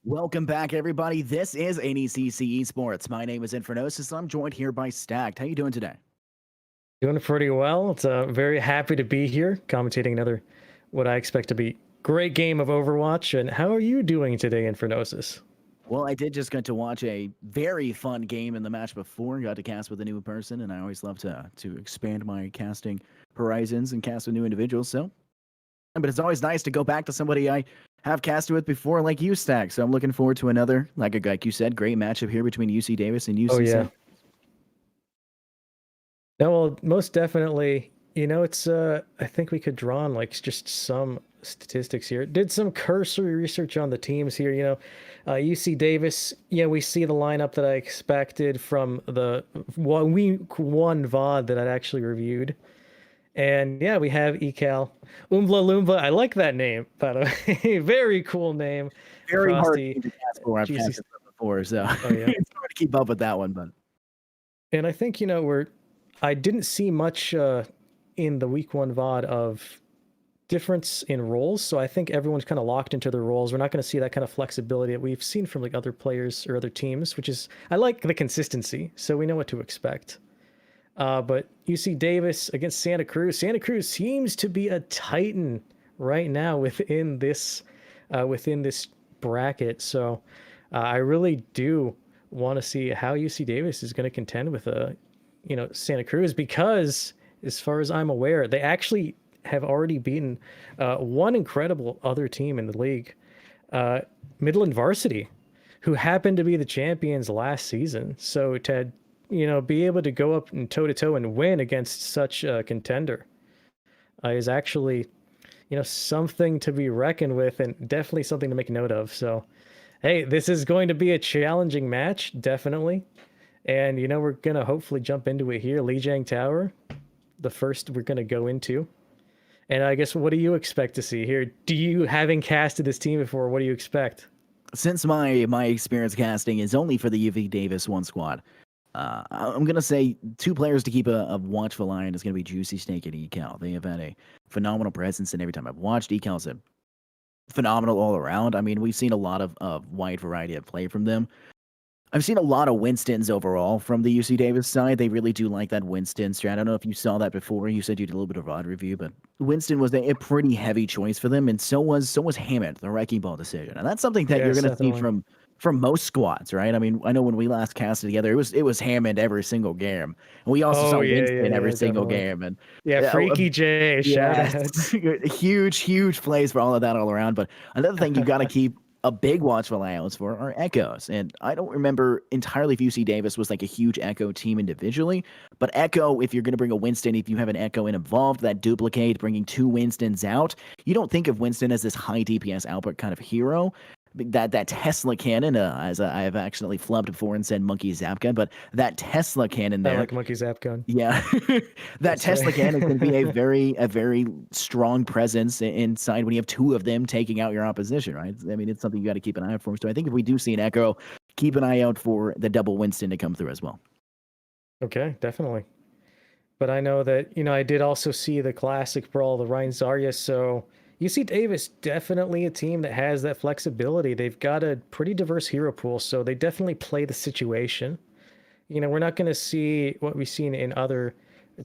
Welcome back, everybody. This is NECC Esports. My name is Infernosis, and I'm joined here by Stacked. How you doing today? Doing pretty well. It's very happy to be here, commentating another what I expect to be great game of Overwatch. And how are you doing today, Infernosis? Well, I did just get to watch a very fun game in the match before. Got to cast with a new person, and I always love to expand my casting horizons and cast with new individuals. But it's always nice to go back to somebody I have casted with before, like you, Stack. So I'm looking forward to another, like you said, great matchup here between UC Davis and UC. Oh yeah. No, well, most definitely. It's I think we could draw on like just some statistics here. Did some cursory research on the teams here. UC Davis. Yeah, we see the lineup that I expected from the week one VOD that I'd actually reviewed. And yeah, we have Ecal. Umbla Loomba. I like that name, by the way. Very cool name. Very Frosty, hard to cast for. I've casted before, so yeah. It's hard to keep up with that one. But and I think I didn't see much in the week one VOD of difference in roles, so I think everyone's kind of locked into their roles. We're not going to see that kind of flexibility that we've seen from like other players or other teams, which is I like the consistency, so we know what to expect. But UC Davis against Santa Cruz. Santa Cruz seems to be a titan right now within this bracket. So I really do want to see how UC Davis is going to contend with Santa Cruz, because as far as I'm aware, they actually have already beaten one incredible other team in the league, Midland Varsity, who happened to be the champions last season. So to be able to go up and toe-to-toe and win against such a contender is actually, something to be reckoned with, and definitely something to make note of. So, hey, this is going to be a challenging match, definitely. And, we're going to hopefully jump into it here. Lijiang Tower, the first we're going to go into. And I guess, what do you expect to see here? Having casted this team before, what do you expect? Since my experience casting is only for the UV Davis one squad, I'm going to say two players to keep a watchful eye on is going to be Juicy Snake and Ecal. They have had a phenomenal presence, and every time I've watched, Ecal's a phenomenal all around. I mean, we've seen a lot of wide variety of play from them. I've seen a lot of Winstons overall from the UC Davis side. They really do like that Winston strat. I don't know if you saw that before. You said you did a little bit of VOD review, but Winston was a pretty heavy choice for them, and so was Hammond, the wrecking ball decision. And that's something that you're going to see from most squads, right? I mean, I know when we last casted together, it was Hammond every single game, and we also saw Winston every single game. And Freaky J, shout out. huge plays for all of that all around. But another thing you got to keep a big watchful eye out for are echoes. And I don't remember entirely if UC Davis was like a huge echo team individually, but echo, if you're going to bring a Winston, if you have an echo involved, that duplicate, bringing two Winstons out, you don't think of Winston as this high DPS output kind of hero. That Tesla cannon, as I have accidentally flubbed before and said monkey zap gun, but that Tesla cannon there. I like monkey zap gun. Yeah. That Tesla cannon can be a very strong presence inside when you have two of them taking out your opposition, right? I mean, it's something you got to keep an eye out for. So I think if we do see an echo, keep an eye out for the double Winston to come through as well. Okay, definitely. But I know that, I did also see the classic brawl, the Ryan Zarya, so UC Davis, definitely a team that has that flexibility. They've got a pretty diverse hero pool, so they definitely play the situation. We're not going to see what we've seen in other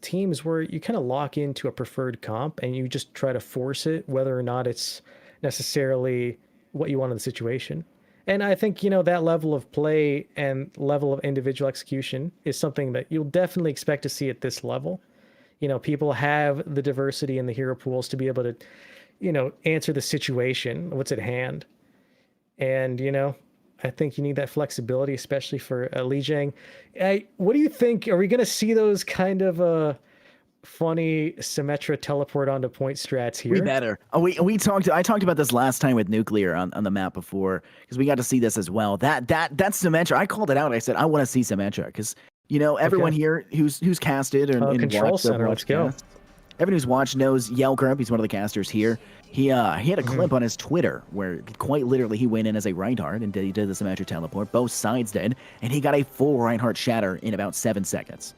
teams where you kind of lock into a preferred comp and you just try to force it, whether or not it's necessarily what you want in the situation. And I think, that level of play and level of individual execution is something that you'll definitely expect to see at this level. People have the diversity in the hero pools to be able to answer the situation, what's at hand. And, I think you need that flexibility, especially for Lijiang. What do you think? Are we going to see those kind of funny Symmetra teleport onto point strats here? We better. I talked about this last time with Nuclear on the map before, because we got to see this as well. That's Symmetra. I called it out. I said, I want to see Symmetra, because, everyone here who's casted and Control Center, let's go. Everyone who's watched knows Yelkrump. He's one of the casters here. He had a clip on his Twitter where quite literally he went in as a Reinhardt and he did the Symmetra teleport. Both sides did, and he got a full Reinhardt shatter in about 7 seconds.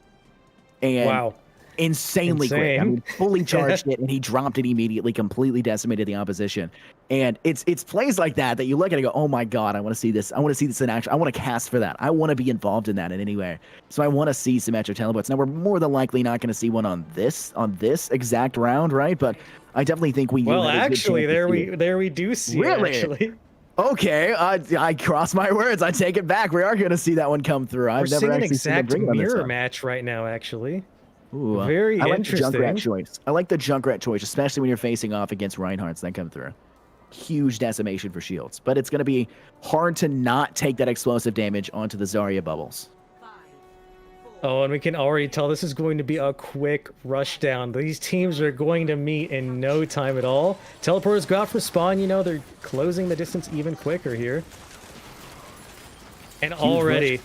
And wow. insanely quick. I mean, fully charged it, and he dropped it immediately, completely decimated the opposition. And it's plays like that that you look at and go, oh my god, I want to see this. I want to see this in action. I want to cast for that. I want to be involved in that in any way. So I want to see Symmetra teleports. Now we're more than likely not going to see one on this exact round, right? But I definitely think we. Well, actually, there we do see really? It, actually. Okay, I cross my words. I take it back. We are going to see that one come through. I've never actually seen it bring mirror match right now, actually. Ooh, very I like interesting. The Junkrat choice. I like the Junkrat choice, especially when you're facing off against Reinhardts that come through. Huge decimation for shields, but it's going to be hard to not take that explosive damage onto the Zarya bubbles. Oh, and we can already tell this is going to be a quick rush down. These teams are going to meet in no time at all. Teleporters go out for spawn. You know, they're closing the distance even quicker here. And already...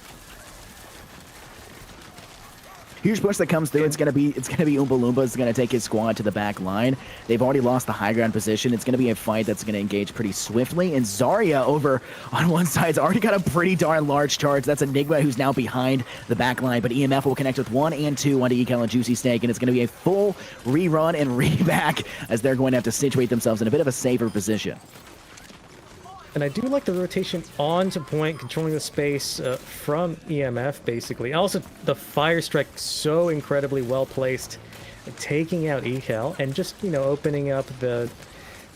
Huge push that comes through. It's gonna be Oompa Loompa is gonna take his squad to the back line. They've already lost the high ground position. It's gonna be a fight that's gonna engage pretty swiftly. And Zarya over on one side's already got a pretty darn large charge. That's Enigma who's now behind the back line. But EMF will connect with 1 and 2 onto ECAL and Juicy Snake, and it's gonna be a full rerun and reback as they're going to have to situate themselves in a bit of a safer position. And I do like the rotation onto point, controlling the space from EMF, basically. Also, the Fire Strike so incredibly well placed, taking out ECAL, and just, you know, opening up the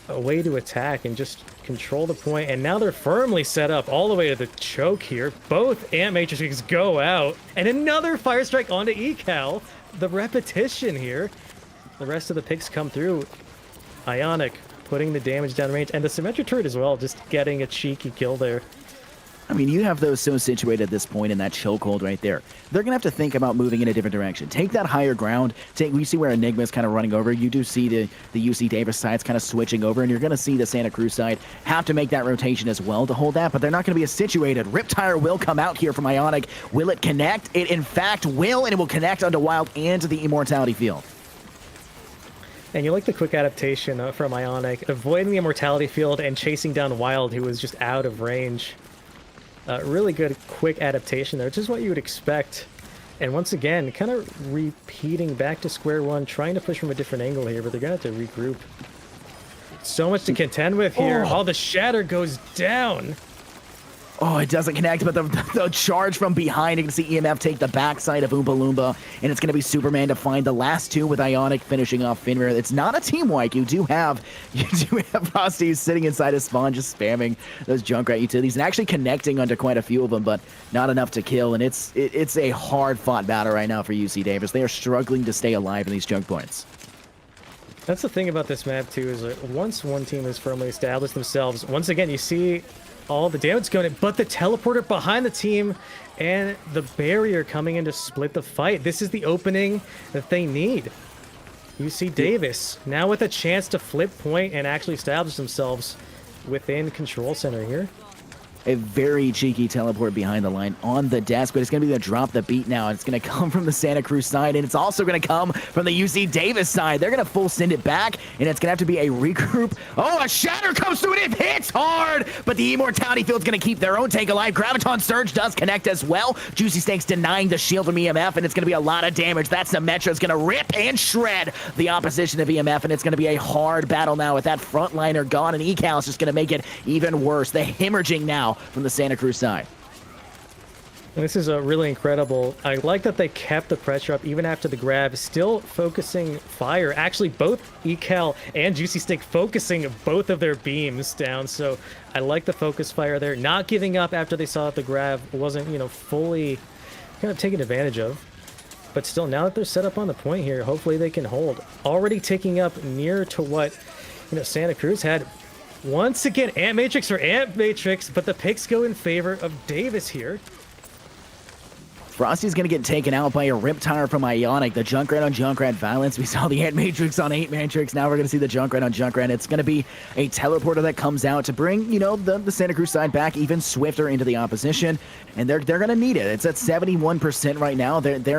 way to attack and just control the point. And now they're firmly set up all the way to the choke here. Both Ant Matrices go out, and another Fire Strike onto ECAL. The repetition here. The rest of the picks come through. Ionic putting the damage down range, and the Symmetra turret as well, just getting a cheeky kill there. I mean, you have those so situated at this point in that chokehold right there. They're going to have to think about moving in a different direction. Take that higher ground. We see where Enigma is kind of running over. You do see the UC Davis sides kind of switching over, and you're going to see the Santa Cruz side have to make that rotation as well to hold that, but they're not going to be as situated. Riptire will come out here from Ionic. Will it connect? It, in fact, will, and it will connect onto Wild and to the Immortality Field. And you like the quick adaptation from Ionic, avoiding the Immortality Field and chasing down Wild, who was just out of range. Really good quick adaptation there, which is what you would expect. And once again, kind of repeating back to square one, trying to push from a different angle here, but they're going to have to regroup. So much to contend with here. Oh, the Shatter goes down. Oh, it doesn't connect, but the charge from behind, you can see EMF take the backside of Oompa Loompa, and it's going to be Superman to find the last two with Ionic finishing off Fenrir. It's not a team wipe. You do have Frosty sitting inside his spawn, just spamming those Junkrat utilities and actually connecting onto quite a few of them, but not enough to kill. And it's a hard-fought battle right now for UC Davis. They are struggling to stay alive in these junk points. That's the thing about this map, too, is that once one team has firmly established themselves, once again, you see all the damage going in, but the teleporter behind the team and the barrier coming in to split the fight. This is the opening that they need. UC Davis now with a chance to flip point and actually establish themselves within control center here. A very cheeky teleport behind the line on the desk, but it's going to be the drop the beat now. It's going to come from the Santa Cruz side, and it's also going to come from the UC Davis side. They're going to full send it back, and it's going to have to be a regroup. Oh, a Shatter comes through, and it hits hard, but the Immortality Field's going to keep their own tank alive. Graviton Surge does connect as well. Juicy Snake's denying the shield from EMF, and it's going to be a lot of damage. That Symmetra's going to rip and shred the opposition of EMF, and it's going to be a hard battle now with that frontliner gone, and ECAL is just going to make it even worse. The hemorrhaging now from the Santa Cruz side. This is a really incredible. I like that they kept the pressure up even after the grab, still focusing fire. Actually, both ECAL and Juicy Snake focusing both of their beams down. So I like the focus fire there, not giving up after they saw that the grab wasn't, you know, fully kind of taken advantage of. But still, now that they're set up on the point here, hopefully they can hold. Already taking up near to what, you know, Santa Cruz had. Once again, Ant Matrix or Ant Matrix, but the picks go in favor of Davis here. Frosty's going to get taken out by a Riptire from Ionic. The Junkrat on Junkrat violence. We saw the Ant Matrix on Ant Matrix. Now we're going to see the Junkrat on Junkrat. It's going to be a teleporter that comes out to bring, you know, the Santa Cruz side back even swifter into the opposition. And they're going to need it. It's at 71% right now.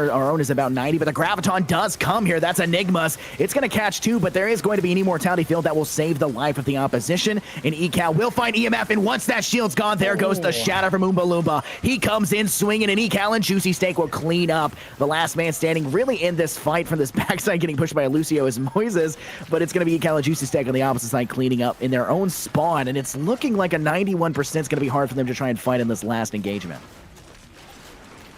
Our own is about 90, but the Graviton does come here. That's Enigma's. It's going to catch two, but there is going to be an Immortality Field that will save the life of the opposition. And ECAL will find EMF, and once that shield's gone, there goes the Shatter from Oompa Loompa. He comes in swinging, and ECAL and Juicy Juicy Steak will clean up the last man standing really in this fight from this backside, getting pushed by Lucio as Moises, but it's going to be Cal and Juicy Steak on the opposite side cleaning up in their own spawn, and it's looking like a 91% is going to be hard for them to try and fight in this last engagement.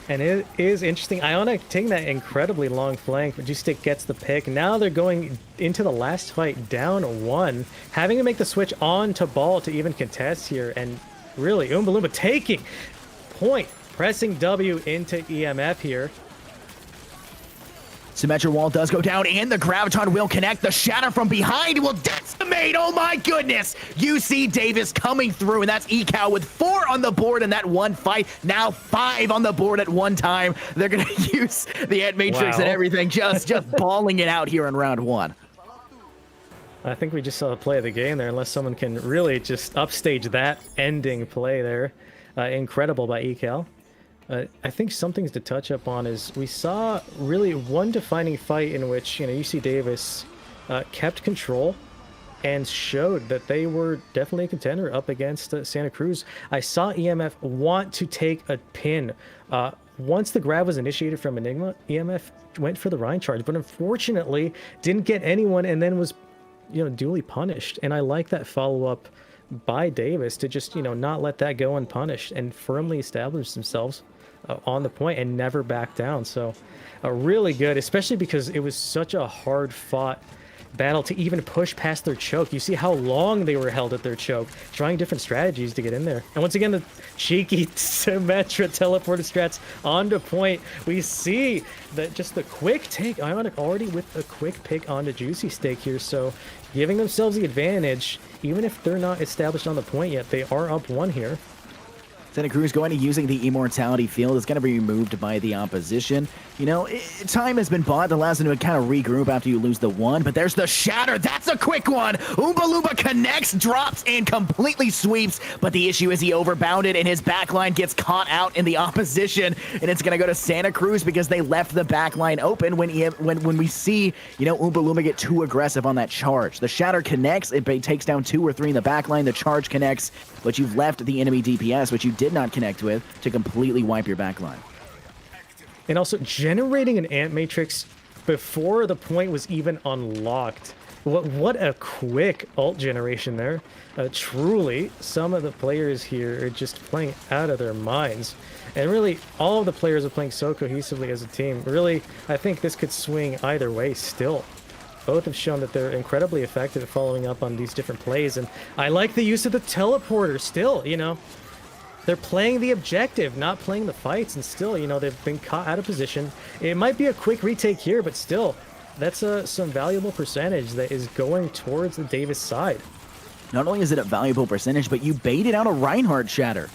And it is interesting. Ionic taking that incredibly long flank, but Juicy Steak gets the pick. Now they're going into the last fight down 1, having to make the switch on to ball to even contest here, and really, Oompa Loompa taking point, pressing W into EMF here. Symmetra wall does go down, and the Graviton will connect. The Shatter from behind will decimate. Oh my goodness! UC Davis coming through, and that's ECAL with 4 on the board in that one fight. Now 5 on the board at one time. They're going to use the Ant Matrix and everything, just balling it out here in round 1. I think we just saw the play of the game there, unless someone can really just upstage that ending play there. Incredible by ECAL. I think some things to touch up on is we saw really one defining fight in which, UC Davis kept control and showed that they were definitely a contender up against Santa Cruz. I saw EMF want to take a pin. Once the grab was initiated from Enigma, EMF went for the Rhine charge, but unfortunately didn't get anyone and then was, duly punished. And I like that follow-up by Davis to just, not let that go unpunished and firmly establish themselves on the point and never back down. So really good, especially because it was such a hard fought battle to even push past their choke. You see how long they were held at their choke, trying different strategies to get in there. And once again, the cheeky Symmetra teleporter strats onto point. We see that just the quick take, Ionic already with a quick pick onto Juicy Steak here, so giving themselves the advantage. Even if they're not established on the point yet, they are up 1 here. Santa Cruz going to using the Immortality Field. It's going to be removed by the opposition. Time has been bought that allows them to kind of regroup after you lose the 1, but there's the Shatter. That's a quick one. Oompa Loompa connects, drops, and completely sweeps, but the issue is he overbounded, and his backline gets caught out in the opposition, and it's going to go to Santa Cruz because they left the backline open when we see, Oompa Loompa get too aggressive on that charge. The Shatter connects, it takes down 2 or 3 in the backline, the charge connects, but you've left the enemy DPS, which you did not connect with, to completely wipe your backline. And also generating an Ant Matrix before the point was even unlocked. What a quick ult generation there. Truly, some of the players here are just playing out of their minds. And really, all of the players are playing so cohesively as a team. Really, I think this could swing either way still. Both have shown that they're incredibly effective at following up on these different plays. And I like the use of the teleporter still, They're playing the objective, not playing the fights, and still, they've been caught out of position. It might be a quick retake here, but still, that's some valuable percentage that is going towards the Davis side. Not only is it a valuable percentage, but you baited out a Reinhardt Shatter.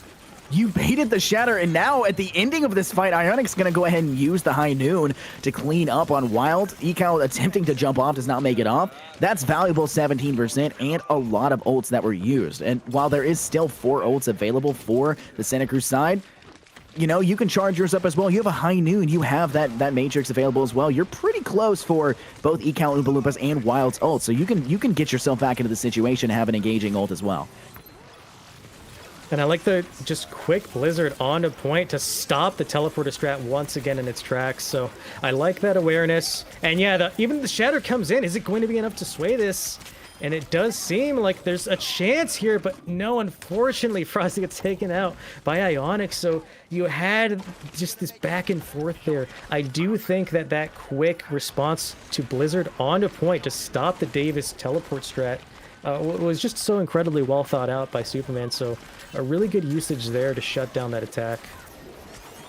You baited the Shatter, and now at the ending of this fight, Ionic's going to go ahead and use the High Noon to clean up on Wild. ECAL attempting to jump off does not make it off. That's valuable 17% and a lot of ults that were used. And while there is still 4 ults available for the Santa Cruz side, you can charge yours up as well. You have a High Noon. You have that Matrix available as well. You're pretty close for both ECAL, Oompa Loompas, and Wild's ult. So you can get yourself back into the situation and have an engaging ult as well. And I like the just quick Blizzard onto point to stop the teleporter strat once again in its tracks. So I like that awareness. And yeah, even the Shatter comes in. Is it going to be enough to sway this? And it does seem like there's a chance here, but no, unfortunately, Frosty gets taken out by Ionic. So you had just this back and forth there. I do think that quick response to Blizzard onto point to stop the Davis teleport strat was just so incredibly well thought out by Superman. So a really good usage there to shut down that attack.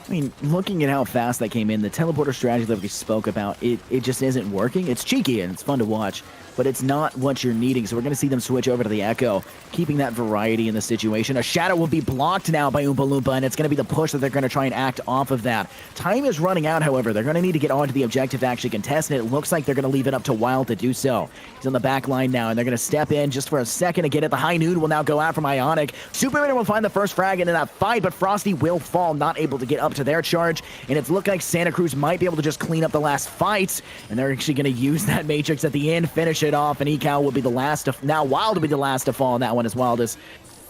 I mean, looking at how fast that came in, the teleporter strategy that we spoke about, it just isn't working. It's cheeky and it's fun to watch, but it's not what you're needing. So we're going to see them switch over to the Echo, keeping that variety in the situation. A Shadow will be blocked now by Oompa Loompa, and it's going to be the push that they're going to try and act off of that. Time is running out, however. They're going to need to get onto the objective to actually contest, and it looks like they're going to leave it up to Wild to do so. He's on the back line now, and they're going to step in just for a second to get it. The High Noon will now go out from Ionic. Superman will find the first frag into that fight, but Frosty will fall, not able to get up to their charge, and it's looked like Santa Cruz might be able to just clean up the last fight, and they're actually going to use that Matrix at the end, finish it off, and ECAL will be the last to, now Wild will be the last to fall in that one, as Wild is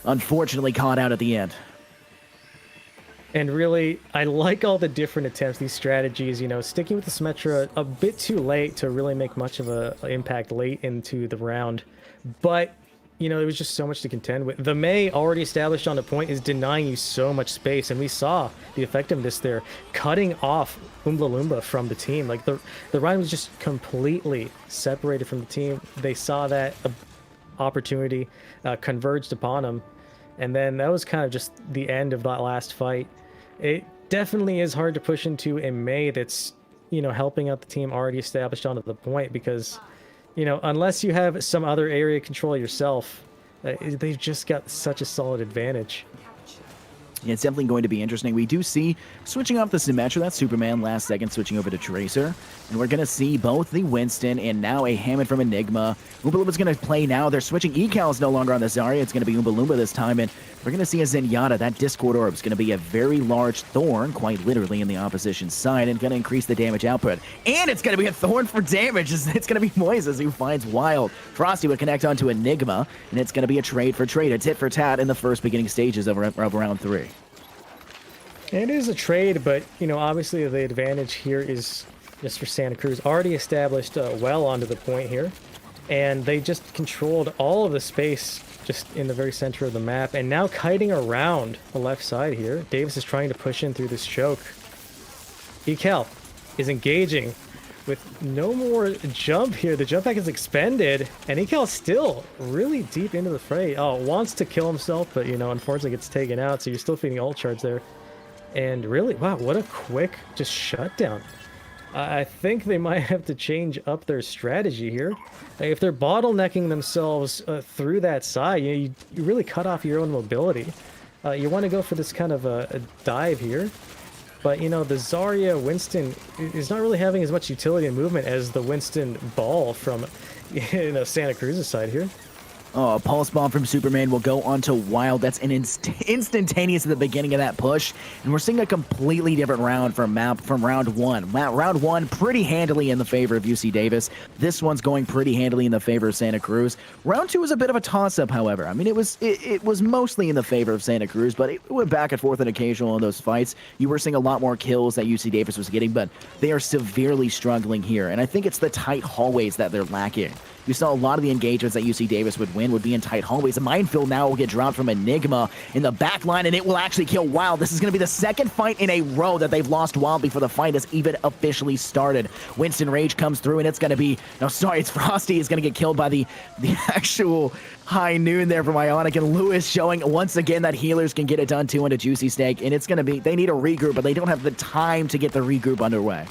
unfortunately caught out at the end. And really, I like all the different attempts, these strategies, sticking with the Symmetra a bit too late to really make much of a impact late into the round. But, there was just so much to contend with. The Mei already established on the point is denying you so much space, and we saw the effectiveness there, cutting off Oompa Loompa from the team. Like, the Ryan was just completely separated from the team. They saw that opportunity, converged upon him, and then that was kind of just the end of that last fight. It definitely is hard to push into a Mei that's, helping out the team already established onto the point because, unless you have some other area control yourself, they've just got such a solid advantage. Yeah, it's definitely going to be interesting. We do see switching off the Symmetra, that Superman last second switching over to Tracer. And we're going to see both the Winston and now a Hammond from Enigma. Oompa Loomba's going to play now. They're switching. Ecal is no longer on the Zarya. It's going to be Oompa Loomba this time. And we're going to see a Zenyatta. That Discord Orb is going to be a very large thorn, quite literally, in the opposition side and going to increase the damage output. And it's going to be a thorn for damage. It's going to be Moises who finds Wild. Frosty would connect onto Enigma, and it's going to be a trade for trade, a tit for tat in the first beginning stages of round 3. It is a trade, but, obviously the advantage here is just for Santa Cruz. Already established well onto the point here. And they just controlled all of the space just in the very center of the map. And now kiting around the left side here. Davis is trying to push in through this choke. Ecal is engaging with no more jump here. The jump pack is expended. And Ecal still really deep into the fray. Oh, wants to kill himself, but, unfortunately gets taken out. So you're still feeding ult charge there. And really, wow, what a quick just shutdown. I think they might have to change up their strategy here. If they're bottlenecking themselves through that side, you really cut off your own mobility. You want to go for this kind of a dive here. But, the Zarya Winston is not really having as much utility and movement as the Winston Ball from Santa Cruz's side here. Oh, a Pulse Bomb from Superman will go onto Wild. That's an instantaneous at the beginning of that push. And we're seeing a completely different round from round 1. Round 1 pretty handily in the favor of UC Davis. This one's going pretty handily in the favor of Santa Cruz. Round 2 was a bit of a toss-up, however. I mean, it was mostly in the favor of Santa Cruz, but it went back and forth and occasional in those fights. You were seeing a lot more kills that UC Davis was getting, but they are severely struggling here. And I think it's the tight hallways that they're lacking. You saw a lot of the engagements that UC Davis would win would be in tight hallways. A minefield now will get dropped from Enigma in the back line, and it will actually kill Wild. This is going to be the second fight in a row that they've lost Wild before the fight has even officially started. Winston Rage comes through, and it's going to be... No, sorry, it's Frosty is going to get killed by the actual high noon there from Ionic, and Lewis showing once again that healers can get it done too into Juicy Steak, and it's going to be... They need a regroup, but they don't have the time to get the regroup underway.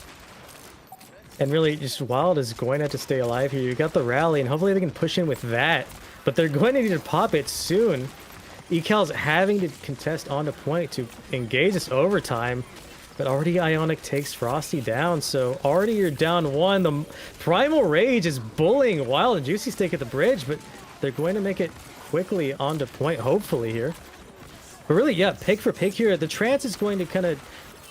And really, just Wild is going to have to stay alive here. You got the rally, and hopefully they can push in with that. But they're going to need to pop it soon. Ecal's having to contest on the point to engage this overtime. But already Ionic takes Frosty down, so already you're down 1. The Primal Rage is bullying Wild and Juicy Steak at the bridge, but they're going to make it quickly onto point, hopefully, here. But really, yeah, pick for pick here. The Trance is going to kind of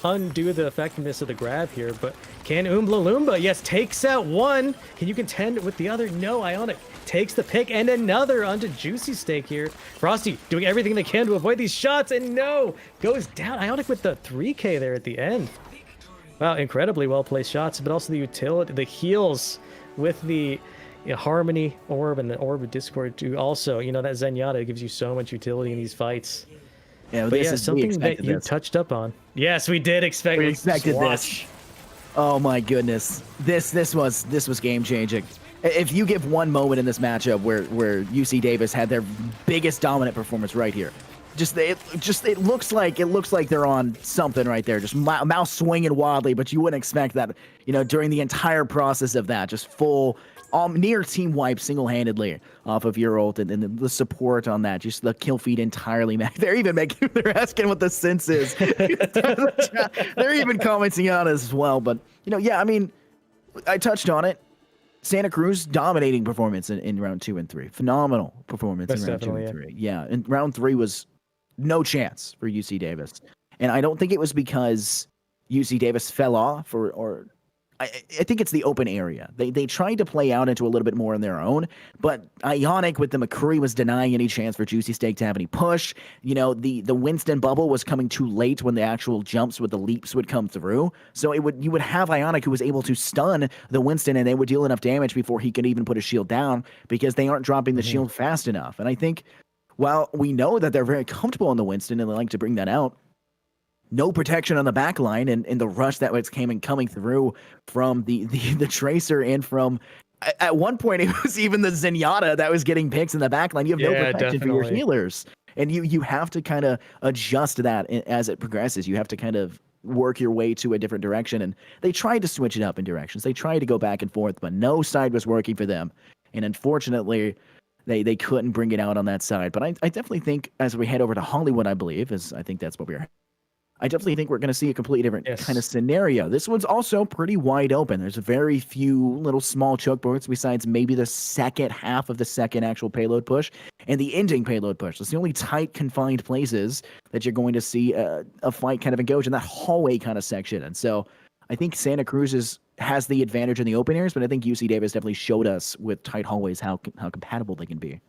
undo the effectiveness of the grab here, but can Oompa Loomba, yes, takes out one. Can you contend with the other? No, Ionic takes the pick and another onto Juicy Steak here. Frosty doing everything they can to avoid these shots, and no, goes down. Ionic with the 3K there at the end. Wow, incredibly well-placed shots, but also the utility, the heals with the Harmony Orb and the Orb of Discord too. Also, that Zenyatta gives you so much utility in these fights. Yeah, but yeah, something that you touched up on. Yes, we did expect. We expected this. Oh my goodness, this was game changing. If you give one moment in this matchup where UC Davis had their biggest dominant performance right here, it looks like they're on something right there, just mouse swinging wildly, but you wouldn't expect that during the entire process of that, just full near team wipe single-handedly off of your ult, and the support on that, just the kill feed entirely. They're even they're asking what the sense is. They're even commenting on it as well. But yeah, I mean, I touched on it. Santa Cruz dominating performance in round 2 and 3. Phenomenal performance in round 2 and 3. Yeah, and round 3 was no chance for UC Davis, and I don't think it was because UC Davis fell off or I think it's the open area. They tried to play out into a little bit more on their own, but Ionic with the McCree was denying any chance for Juicy Steak to have any push. The Winston bubble was coming too late when the actual jumps with the leaps would come through. So you would have Ionic who was able to stun the Winston, and they would deal enough damage before he could even put his shield down because they aren't dropping the shield fast enough. And I think while we know that they're very comfortable on the Winston and they like to bring that out, no protection on the back line, and the rush that was coming through from the Tracer and from at one point it was even the Zenyatta that was getting picks in the back line. You have no protection for your healers. And you have to kind of adjust that as it progresses. You have to kind of work your way to a different direction. And they tried to switch it up in directions. They tried to go back and forth, but no side was working for them. And unfortunately, they couldn't bring it out on that side. But I definitely think as we head over to Hollywood, I think that's what I definitely think we're going to see a completely different kind of scenario. This one's also pretty wide open. There's very few little small choke points besides maybe the second half of the second actual payload push and the ending payload push. It's the only tight, confined places that you're going to see a fight kind of engage in that hallway kind of section. And so I think Santa Cruz has the advantage in the open areas, but I think UC Davis definitely showed us with tight hallways how compatible they can be.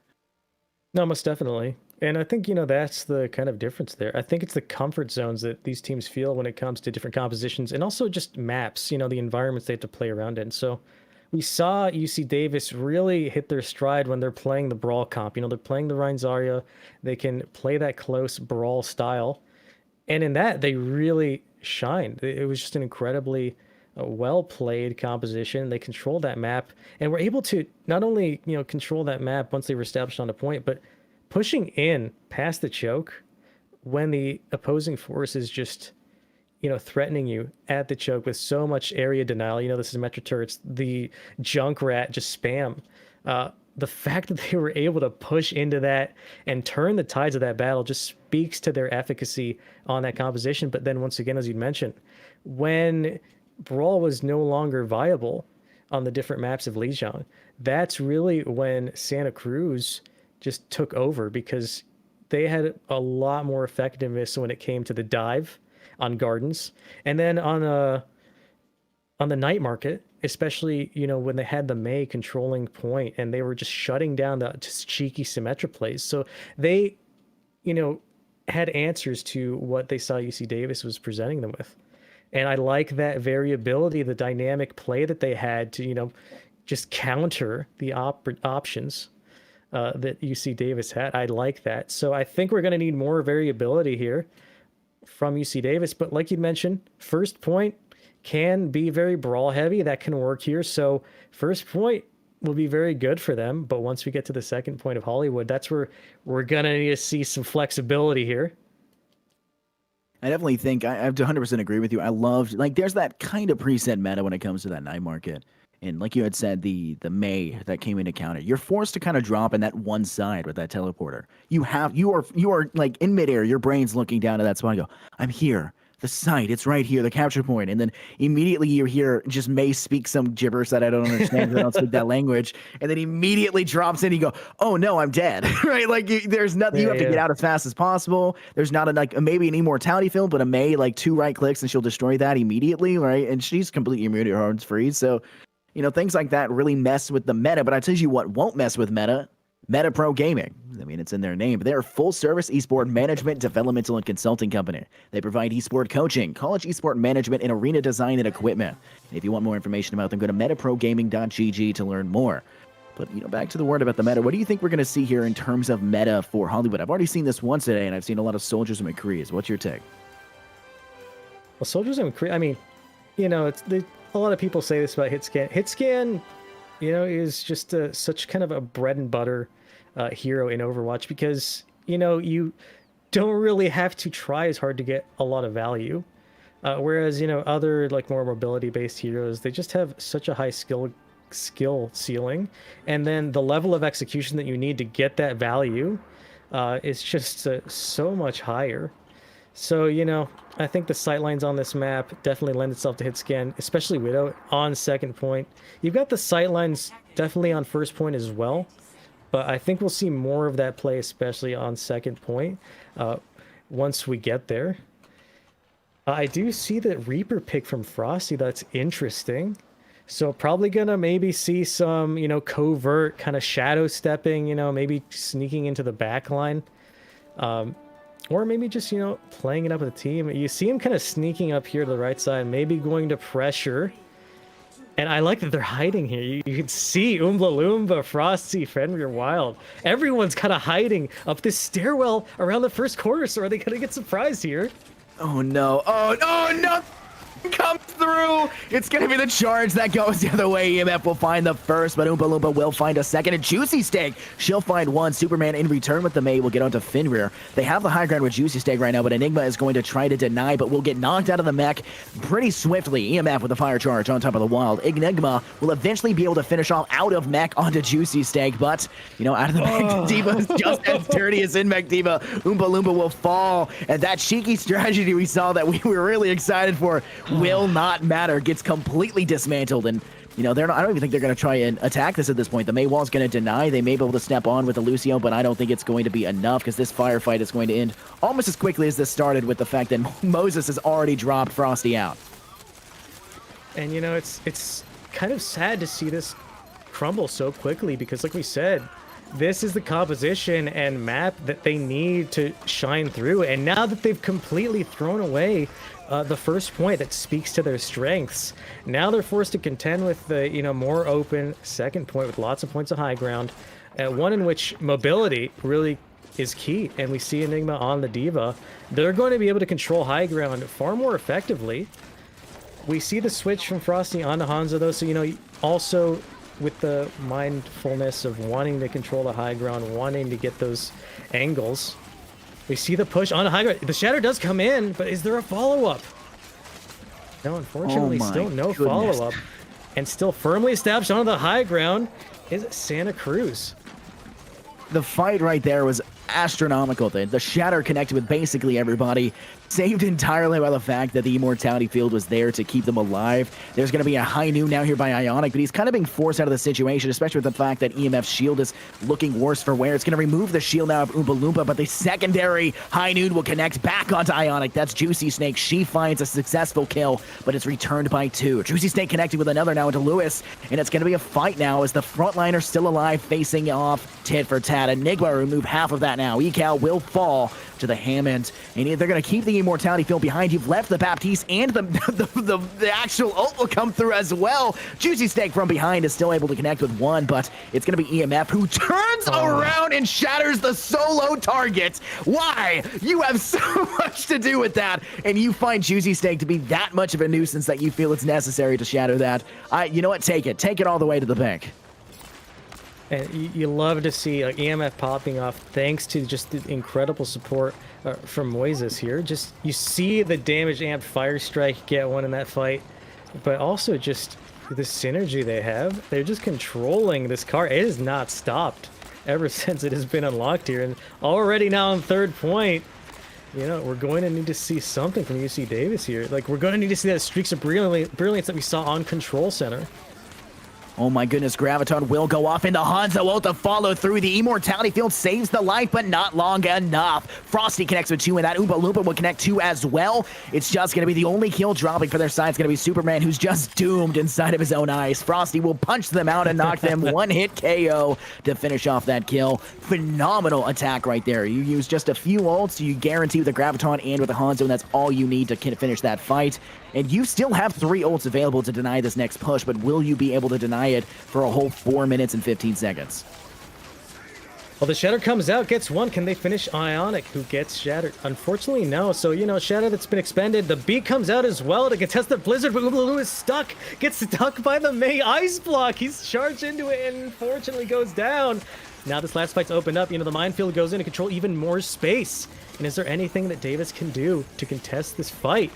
No, most definitely. And I think, that's the kind of difference there. I think it's the comfort zones that these teams feel when it comes to different compositions and also just maps, the environments they have to play around in. So we saw UC Davis really hit their stride when they're playing the Brawl comp. They're playing the Rein Zarya. They can play that close Brawl style. And in that, they really shined. It was just an incredibly well-played composition. They controlled that map and were able to not only, control that map once they were established on a point, but pushing in past the choke when the opposing force is just, threatening you at the choke with so much area denial. This is Metro Turrets, the Junkrat just spam. The fact that they were able to push into that and turn the tides of that battle just speaks to their efficacy on that composition. But then once again, as you mentioned, when Brawl was no longer viable on the different maps of Lijiang, that's really when Santa Cruz just took over because they had a lot more effectiveness when it came to the dive on Gardens. And then on the night market, especially, when they had the Mei controlling point and they were just shutting down the just cheeky Symmetra plays. So they, had answers to what they saw UC Davis was presenting them with. And I like that variability, the dynamic play that they had to, just counter the options that UC Davis had. I like that. So I think we're going to need more variability here from UC Davis. But like you mentioned, first point can be very Brawl heavy. That can work here. So first point will be very good for them. But once we get to the second point of Hollywood, that's where we're going to need to see some flexibility here. I definitely think I have to 100% agree with you. I loved, there's that kind of preset meta when it comes to that night market. And like you had said, the Mei that came into counter, you're forced to kind of drop in that one side with that teleporter. You are like in midair, your brain's looking down at that spot and go, I'm here. The site, it's right here, the capture point. And then immediately you hear just Mei speak some gibberish that I don't understand because I don't speak that language. And then immediately drops in, you go, oh no, I'm dead. Right? There's nothing, you have to get out as fast as possible. There's not maybe an immortality film, but a Mei, 2 right clicks and she'll destroy that immediately, right? And she's completely immune to her own freeze. So, things like that really mess with the meta. But I tell you what won't mess with meta Pro Gaming. I mean, it's in their name, but they're a full-service esport management, developmental, and consulting company. They provide esport coaching, college esport management, and arena design and equipment. And if you want more information about them, go to metaprogaming.gg to learn more. But, back to the word about the meta. What do you think we're going to see here in terms of meta for Hollywood? I've already seen this once today, and I've seen a lot of Soldiers and McCrees. What's your take? Well, Soldiers and McCree, I mean, a lot of people say this about Hitscan. Hitscan, is just such kind of a bread and butter hero in Overwatch because, you don't really have to try as hard to get a lot of value. Whereas, other more mobility-based heroes, they just have such a high skill ceiling. And then the level of execution that you need to get that value is just so much higher. So, I think the sightlines on this map definitely lend itself to hit scan, especially Widow on second point. You've got the sightlines definitely on first point as well, but I think we'll see more of that play, especially on second point, once we get there. I do see that Reaper pick from Frosty. That's interesting. So probably gonna maybe see some, covert kind of shadow stepping, maybe sneaking into the back line. Or maybe just, playing it up with the team. You see him kind of sneaking up here to the right side, maybe going to pressure. And I like that they're hiding here. You can see Oompa Loompa, Frosty, Fenrir, Wild. Everyone's kind of hiding up this stairwell around the first corner. So are they going to get surprised here? Oh no. Oh no. Come through. It's going to be the charge that goes the other way. EMF will find the first, but Oompa Loompa will find a second. And Juicy Steak, she'll find one. Superman in return with the mate will get onto Fenrir. They have the high ground with Juicy Steak right now, but Enigma is going to try to deny, but will get knocked out of the mech pretty swiftly. EMF with the fire charge on top of the Wild. Enigma will eventually be able to finish off out of mech onto Juicy Steak, but, out of the mech, Diva is just as dirty as in mech Diva. Oompa Loompa will fall, and that cheeky strategy we saw that we were really excited for will not matter. Gets completely dismantled, and they're not, I don't even think they're going to try and attack this at this point. The Mei Wall's going to deny. They may be able to step on with the Lucio, but I don't think it's going to be enough because this firefight is going to end almost as quickly as this started, with the fact that Moses has already dropped Frosty out. And it's kind of sad to see this crumble so quickly, because like we said, this is the composition and map that they need to shine through. And now that they've completely thrown away the first point that speaks to their strengths, now they're forced to contend with the more open second point with lots of points of high ground, one in which mobility really is key. And we see Enigma on the Diva. They're going to be able to control high ground far more effectively. We see the switch from Frosty onto Hanzo though, so also with the mindfulness of wanting to control the high ground, wanting to get those angles. We see the push on the high ground. The shatter does come in, but is there a follow-up? No, unfortunately, still no follow-up. And still firmly established on the high ground is Santa Cruz. The fight right there was astronomical. The shatter connected with basically everybody, saved entirely by the fact that the immortality field was there to keep them alive. There's going to be a high noon now here by Ionic, but he's kind of being forced out of the situation, especially with the fact that EMF's shield is looking worse for wear. It's going to remove the shield now of Oompa Loompa, but the secondary high noon will connect back onto Ionic. That's Juicy Snake. She finds a successful kill, but it's returned by 2. Juicy Snake connecting with another now into Lewis, and it's going to be a fight now as the frontliner still alive, facing off tit for tat. Enigma will remove half of that now. Ecal will fall to the Hammond, and they're going to keep the immortality field behind. You've left the Baptiste, and the actual ult will come through as well. Juicy Steak from behind is still able to connect with one, but it's going to be EMF who turns around and shatters the solo target. Why? You have so much to do with that, and you find Juicy Steak to be that much of a nuisance that you feel it's necessary to shatter that. You know what? Take it all the way to the bank. And you love to see EMF popping off thanks to just the incredible support from Moises here. Just you see the damage amp Fire Strike get one in that fight, but also just the synergy they have. They're just controlling this car. It has not stopped ever since it has been unlocked here, and already now on third point. We're going to need to see something from UC Davis here. We're going to need to see that streaks of brilliance that we saw on Control Center. Oh my goodness, Graviton will go off into Hanzo ult to follow through. The immortality field saves the life, but not long enough. Frosty connects with 2, and that Oompa Loompa will connect 2 as well. It's just going to be the only kill dropping for their side. It's going to be Superman, who's just doomed inside of his own eyes. Frosty will punch them out and knock them one-hit KO to finish off that kill. Phenomenal attack right there. You use just a few ults, you guarantee with the Graviton and with the Hanzo, and that's all you need to finish that fight. And you still have 3 ults available to deny this next push, but will you be able to deny it for a whole 4 minutes and 15 seconds? Well, the Shatter comes out, gets one. Can they finish Ionic, who gets Shattered? Unfortunately, no. So, Shatter that's been expended. The B comes out as well to contest the Blizzard, but Lulu is stuck. Gets stuck by the Mei Ice Block. He's charged into it and unfortunately goes down. Now this last fight's opened up. The minefield goes in to control even more space. And is there anything that Davis can do to contest this fight?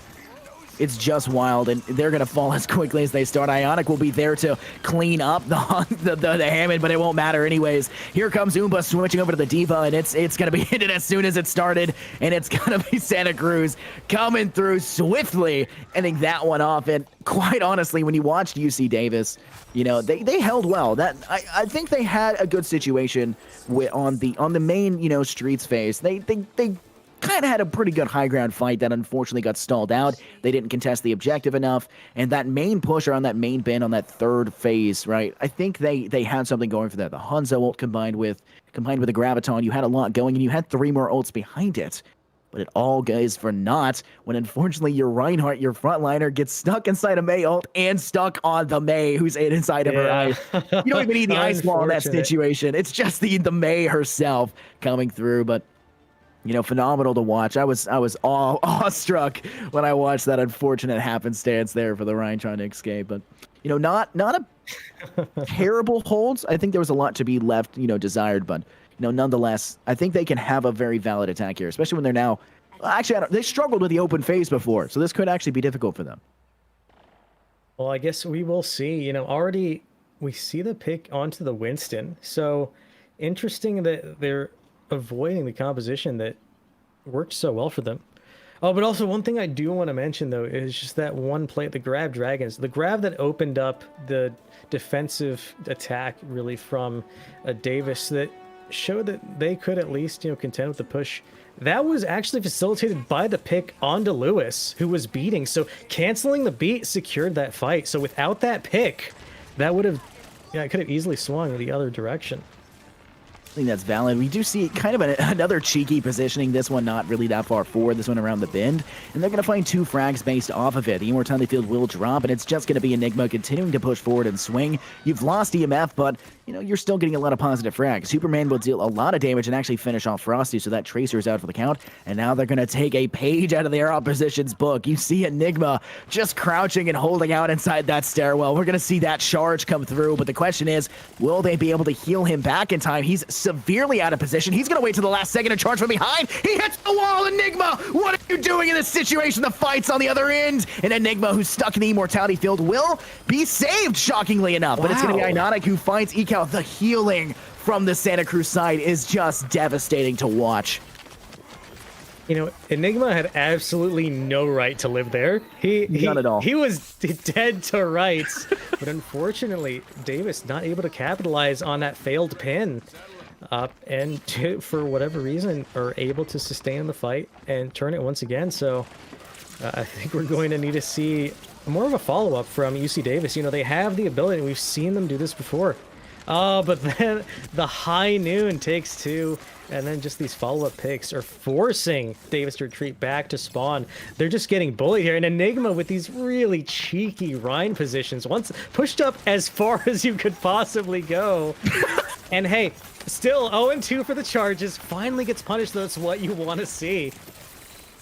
It's just wild, and they're going to fall as quickly as they start. Ionic will be there to clean up the Hammond, but it won't matter anyways. Here comes Oompa switching over to the Diva, and it's going to be hidden as soon as it started, and it's going to be Santa Cruz coming through swiftly, ending that one off. And quite honestly, when you watched UC Davis, they held well. That I think they had a good situation on the main streets phase. They kind kind of had a pretty good high ground fight that unfortunately got stalled out. They didn't contest the objective enough, and that main push around that main bin on that third phase, right? I think they had something going for that. The Hanzo ult combined with the Graviton, you had a lot going, and you had 3 more ults behind it. But it all goes for naught when unfortunately your Reinhardt, your frontliner, gets stuck inside a Mei ult and stuck on the Mei who's inside of her eyes. You don't even need the ice wall in that situation. It's just the Mei herself coming through. But you know, phenomenal to watch. I was awestruck when I watched that unfortunate happenstance there for the Ryan trying to escape. But you know, not a terrible holds. I think there was a lot to be left, you know, desired, but you know, nonetheless, I think they can have a very valid attack here, especially when they're now. Actually, they struggled with the open phase before, so this could actually be difficult for them. Well, I guess we will see. You know, already we see the pick onto the Winston. So interesting that they're avoiding the composition that worked so well for them. Oh, but also one thing I do want to mention, though, is just that one play, the grab dragons. The grab that opened up the defensive attack, really, from Davis, that showed that they could at least, you know, contend with the push. That was actually facilitated by the pick onto Lewis, who was beating. So canceling the beat secured that fight. So without that pick, that would have, yeah, it could have easily swung the other direction. I think that's valid. We do see kind of another cheeky positioning. This one not really that far forward. This one around the bend. And they're going to find 2 frags based off of it. The immortality field will drop, and it's just going to be Enigma continuing to push forward and swing. You've lost EMF, but you know, you're still getting a lot of positive frags. Superman will deal a lot of damage and actually finish off Frosty, so that Tracer is out for the count. And now they're going to take a page out of their opposition's book. You see Enigma just crouching and holding out inside that stairwell. We're going to see that charge come through, but the question is, will they be able to heal him back in time? He's severely out of position. He's going to wait till the last second to charge from behind. He hits the wall. Enigma, what are you doing in this situation? The fight's on the other end, and Enigma, who's stuck in the immortality field, will be saved, shockingly enough. Wow. But it's going to be Inotic who finds Ecal. The healing from the Santa Cruz side is just devastating to watch. You know, Enigma had absolutely no right to live there. None at all. He was dead to rights. But unfortunately, Davis not able to capitalize on that failed pin. And for whatever reason, are able to sustain the fight and turn it once again. So I think we're going to need to see more of a follow-up from UC Davis. You know, they have the ability. We've seen them do this before. Oh, but then the high noon takes 2, and then just these follow-up picks are forcing Davis to retreat back to spawn. They're just getting bullied here. And Enigma with these really cheeky Rhine positions, once pushed up as far as you could possibly go. And hey, still 0-2 for the charges. Finally gets punished. That's what you want to see.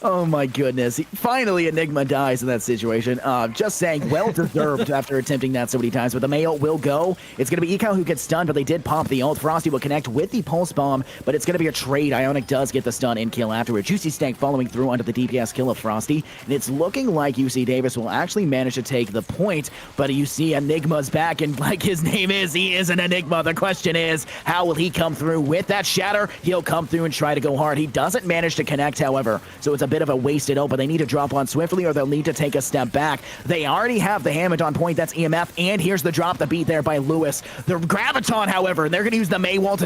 Oh my goodness. Finally, Enigma dies in that situation. Just saying, well-deserved after attempting that so many times. But the Mei ult will go. It's going to be Ecal who gets stunned, but they did pop the ult. Frosty will connect with the Pulse Bomb, but it's going to be a trade. Ionic does get the stun and kill afterward. Juicy Stank following through onto the DPS kill of Frosty. And it's looking like UC Davis will actually manage to take the point, but you see Enigma's back, and like his name is, he is an Enigma. The question is, how will he come through with that shatter? He'll come through and try to go hard. He doesn't manage to connect, however, so it's a bit of a wasted ult, but they need to drop on swiftly or they'll need to take a step back. They already have the Hammond on point. That's EMF, and here's the drop, the beat there by Lewis. The Graviton, however, they're going to use the Mei wall to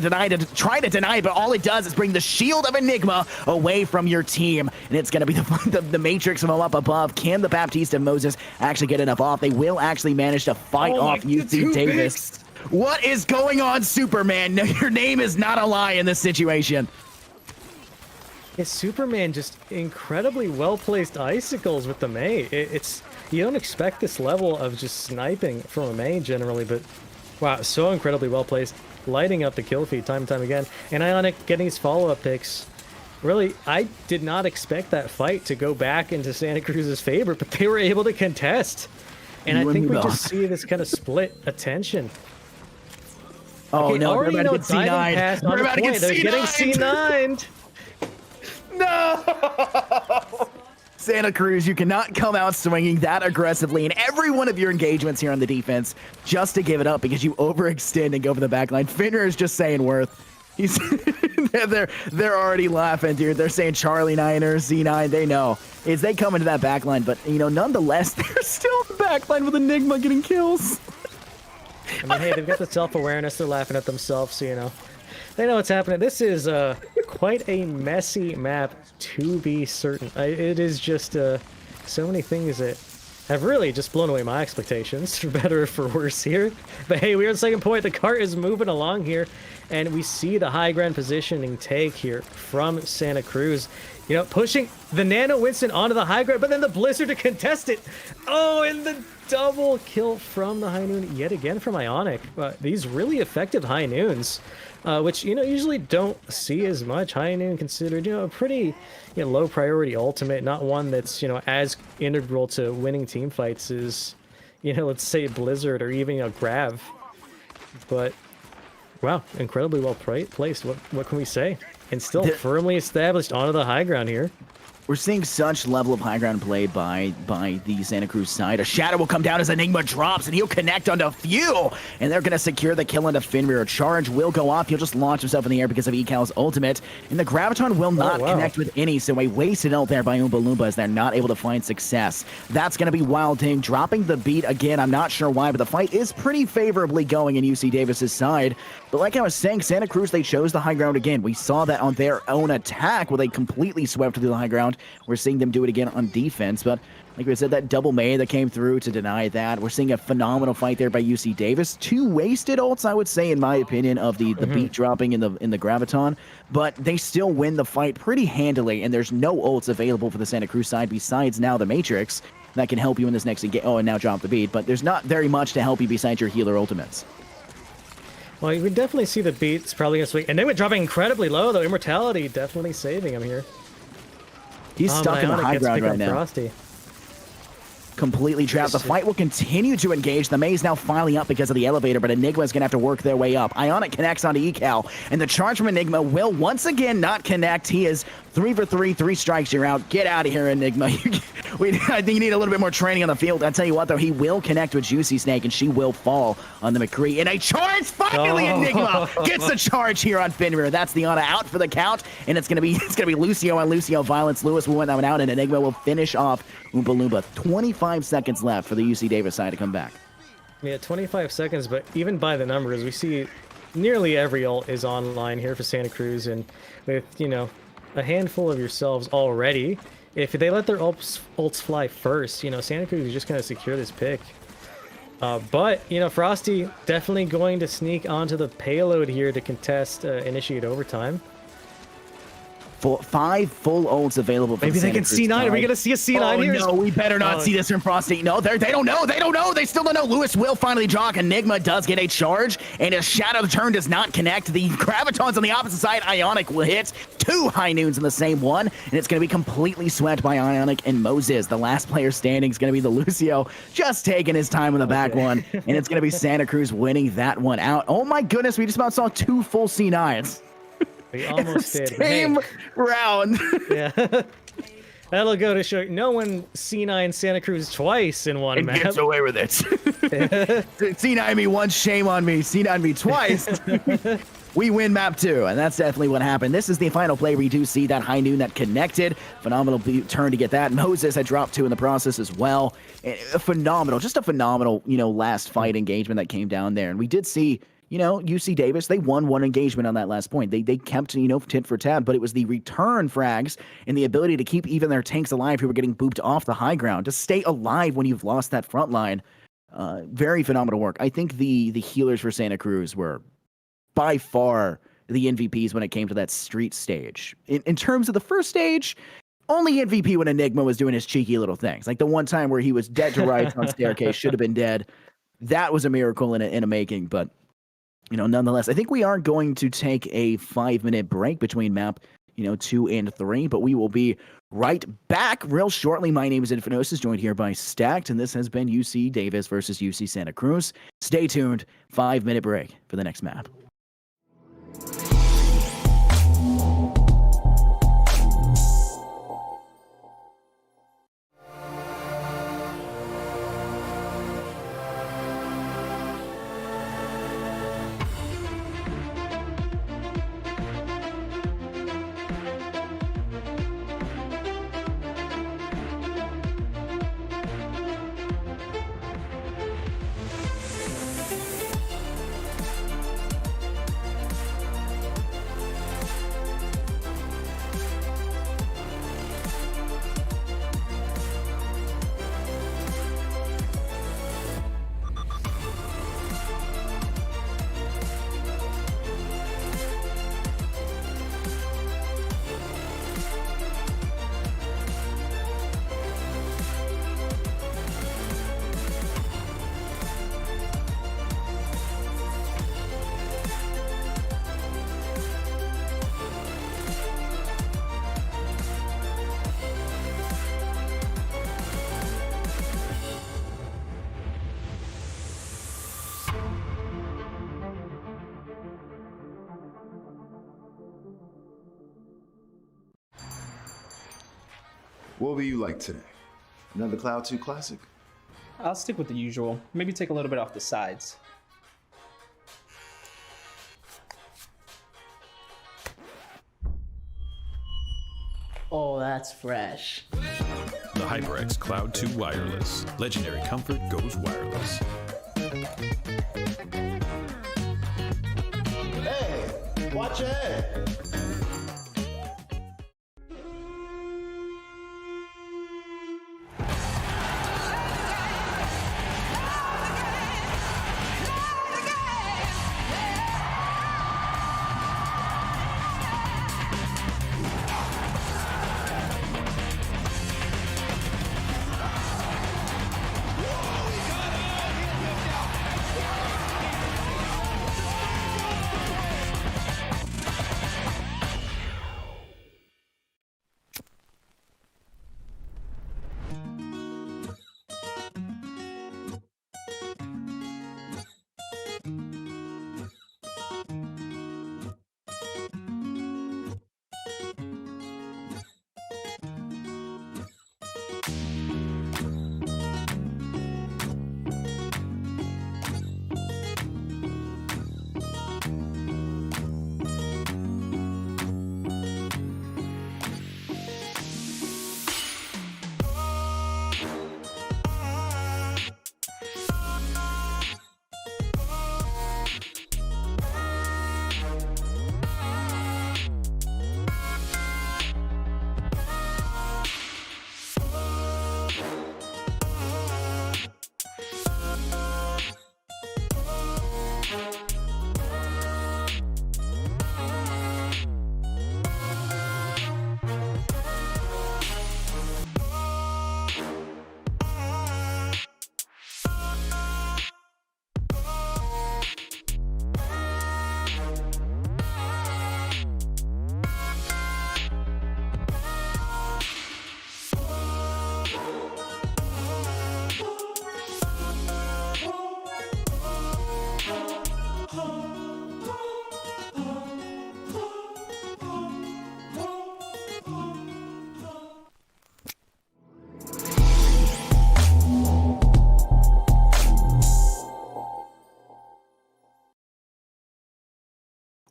try to deny it, but all it does is bring the shield of Enigma away from your team, and it's going to be the Matrix from up above. Can the Baptiste of Moses actually get enough off? They will actually manage to fight off UC Davis. What is going on, Superman? No, your name is not a lie in this situation. Yeah, Superman just incredibly well-placed icicles with the Mei. It's you don't expect this level of just sniping from a Mei generally, but wow, so incredibly well-placed, lighting up the kill feed time and time again. And Ionic getting his follow-up picks. Really, I did not expect that fight to go back into Santa Cruz's favor, but they were able to contest. And I think we just see this kind of split attention. Oh okay, no, already we're about to get C9. We're about to get C9. They're getting C9'd. No! Santa Cruz, you cannot come out swinging that aggressively in every one of your engagements here on the defense just to give it up because you overextend and go for the backline. Finner is just saying worth. He's they're already laughing, dude. They're saying Charlie Niners, Z9. They know. Is they come into that backline, but you know, nonetheless, they're still in the backline with Enigma getting kills. I mean, hey, they've got the self-awareness. They're laughing at themselves, so you know. They know what's happening. This is quite a messy map, to be certain. It is just so many things that have really just blown away my expectations, for better or for worse here. But hey, we're at second point. The cart is moving along here, and we see the high ground positioning take here from Santa Cruz. You know, pushing the Nano Winston onto the high ground, but then the Blizzard to contest it. Oh, and the double kill from the High Noon yet again from Ionic. These really effective High Noons, which, you know, usually don't see as much. High Noon considered, you know, a pretty, you know, low priority ultimate, not one that's, you know, as integral to winning team fights as, you know, let's say Blizzard or even a Grav. But wow, incredibly well placed. What can we say? And still firmly established onto the high ground here. We're seeing such level of high ground play by the Santa Cruz side. A shadow will come down as Enigma drops, and he'll connect onto Fuel, and they're going to secure the kill into Fenrir. A charge will go off. He'll just launch himself in the air because of ECAL's ultimate, and the Graviton will not connect with any, so a wasted ult there by Oompa Loompa as they're not able to find success. That's going to be Wild Ting dropping the beat again. I'm not sure why, but the fight is pretty favorably going in UC Davis's side. But like I was saying, Santa Cruz, they chose the high ground again. We saw that on their own attack where they completely swept through the high ground. We're seeing them do it again on defense, but like we said, that double May that came through to deny that. We're seeing a phenomenal fight there by UC Davis. Two wasted ults, I would say, in my opinion, of the beat dropping in the Graviton, but they still win the fight pretty handily, and there's no ults available for the Santa Cruz side besides now the Matrix that can help you in this next game. Oh, and now drop the beat, but there's not very much to help you besides your healer ultimates. Well, you can definitely see the beats probably this week, and they went dropping incredibly low, though. Immortality definitely saving him here. He's stuck in the high ground right now. Frosty. Completely trapped. The fight will continue to engage. The May's now filing up because of the elevator, but Enigma is going to have to work their way up. Ionic connects onto ECAL, and the charge from Enigma will once again not connect. He is 3 for 3, 3 strikes, you're out. Get out of here, Enigma. I think you need a little bit more training on the field. I'll tell you what, though, he will connect with Juicy Snake, and she will fall on the McCree. And a charge, finally, Enigma gets a charge here on Fenrir. That's the Ana out for the count, and it's gonna be Lucio on Lucio violence. Lewis will win that one out, and Enigma will finish off Oompa Loompa. 25 seconds left for the UC Davis side to come back. Yeah, 25 seconds, but even by the numbers, we see nearly every ult is online here for Santa Cruz, and with, you know, a handful of yourselves already, if they let their ults fly first, you know, Santa Cruz is just going to secure this pick. But, you know, Frosty definitely going to sneak onto the payload here to contest, initiate overtime. 5 full ults available for Maybe the they can Santa Cruz C9. side. Are we going to see a C9 here? No, we better not see this from Frosty. No, they don't know. They don't know. They still don't know. Lewis will finally draw. Enigma does get a charge, and his Shadow turn does not connect. The Gravitons on the opposite side. Ionic will hit 2 high noons in the same one, and it's going to be completely swept by Ionic and Moses. The last player standing is going to be the Lucio, just taking his time on the back one, and it's going to be Santa Cruz winning that one out. Oh my goodness, we just about saw 2 full C9s. We almost did. Same round. Yeah. That'll go to show no one C9 Santa Cruz twice in one map. Gets away with it. C9 me once, shame on me. C9 me twice. We win map 2, and that's definitely what happened. This is the final play where you do see that high noon that connected. Phenomenal turn to get that. Moses had dropped 2 in the process as well. Just a phenomenal, you know, last fight engagement that came down there. And we did see, you know, UC Davis, they won 1 engagement on that last point. They kept, you know, tit for tat, but it was the return frags and the ability to keep even their tanks alive who were getting booped off the high ground to stay alive when you've lost that front line. Very phenomenal work. I think the healers for Santa Cruz were by far the MVPs when it came to that street stage. In terms of the first stage, only MVP when Enigma was doing his cheeky little things. Like the one time where he was dead to rights on staircase, should have been dead. That was a miracle in a making, but you know, nonetheless, I think we are going to take a 5-minute break between map, you know, 2 and 3, but we will be right back real shortly. My name is Infinosis, joined here by Stacked, and this has been UC Davis versus UC Santa Cruz. Stay tuned. 5-minute break for the next map. What will you like today? Another Cloud 2 classic? I'll stick with the usual. Maybe take a little bit off the sides. Oh, that's fresh. The HyperX Cloud 2 Wireless. Legendary comfort goes wireless. Hey, watch your head.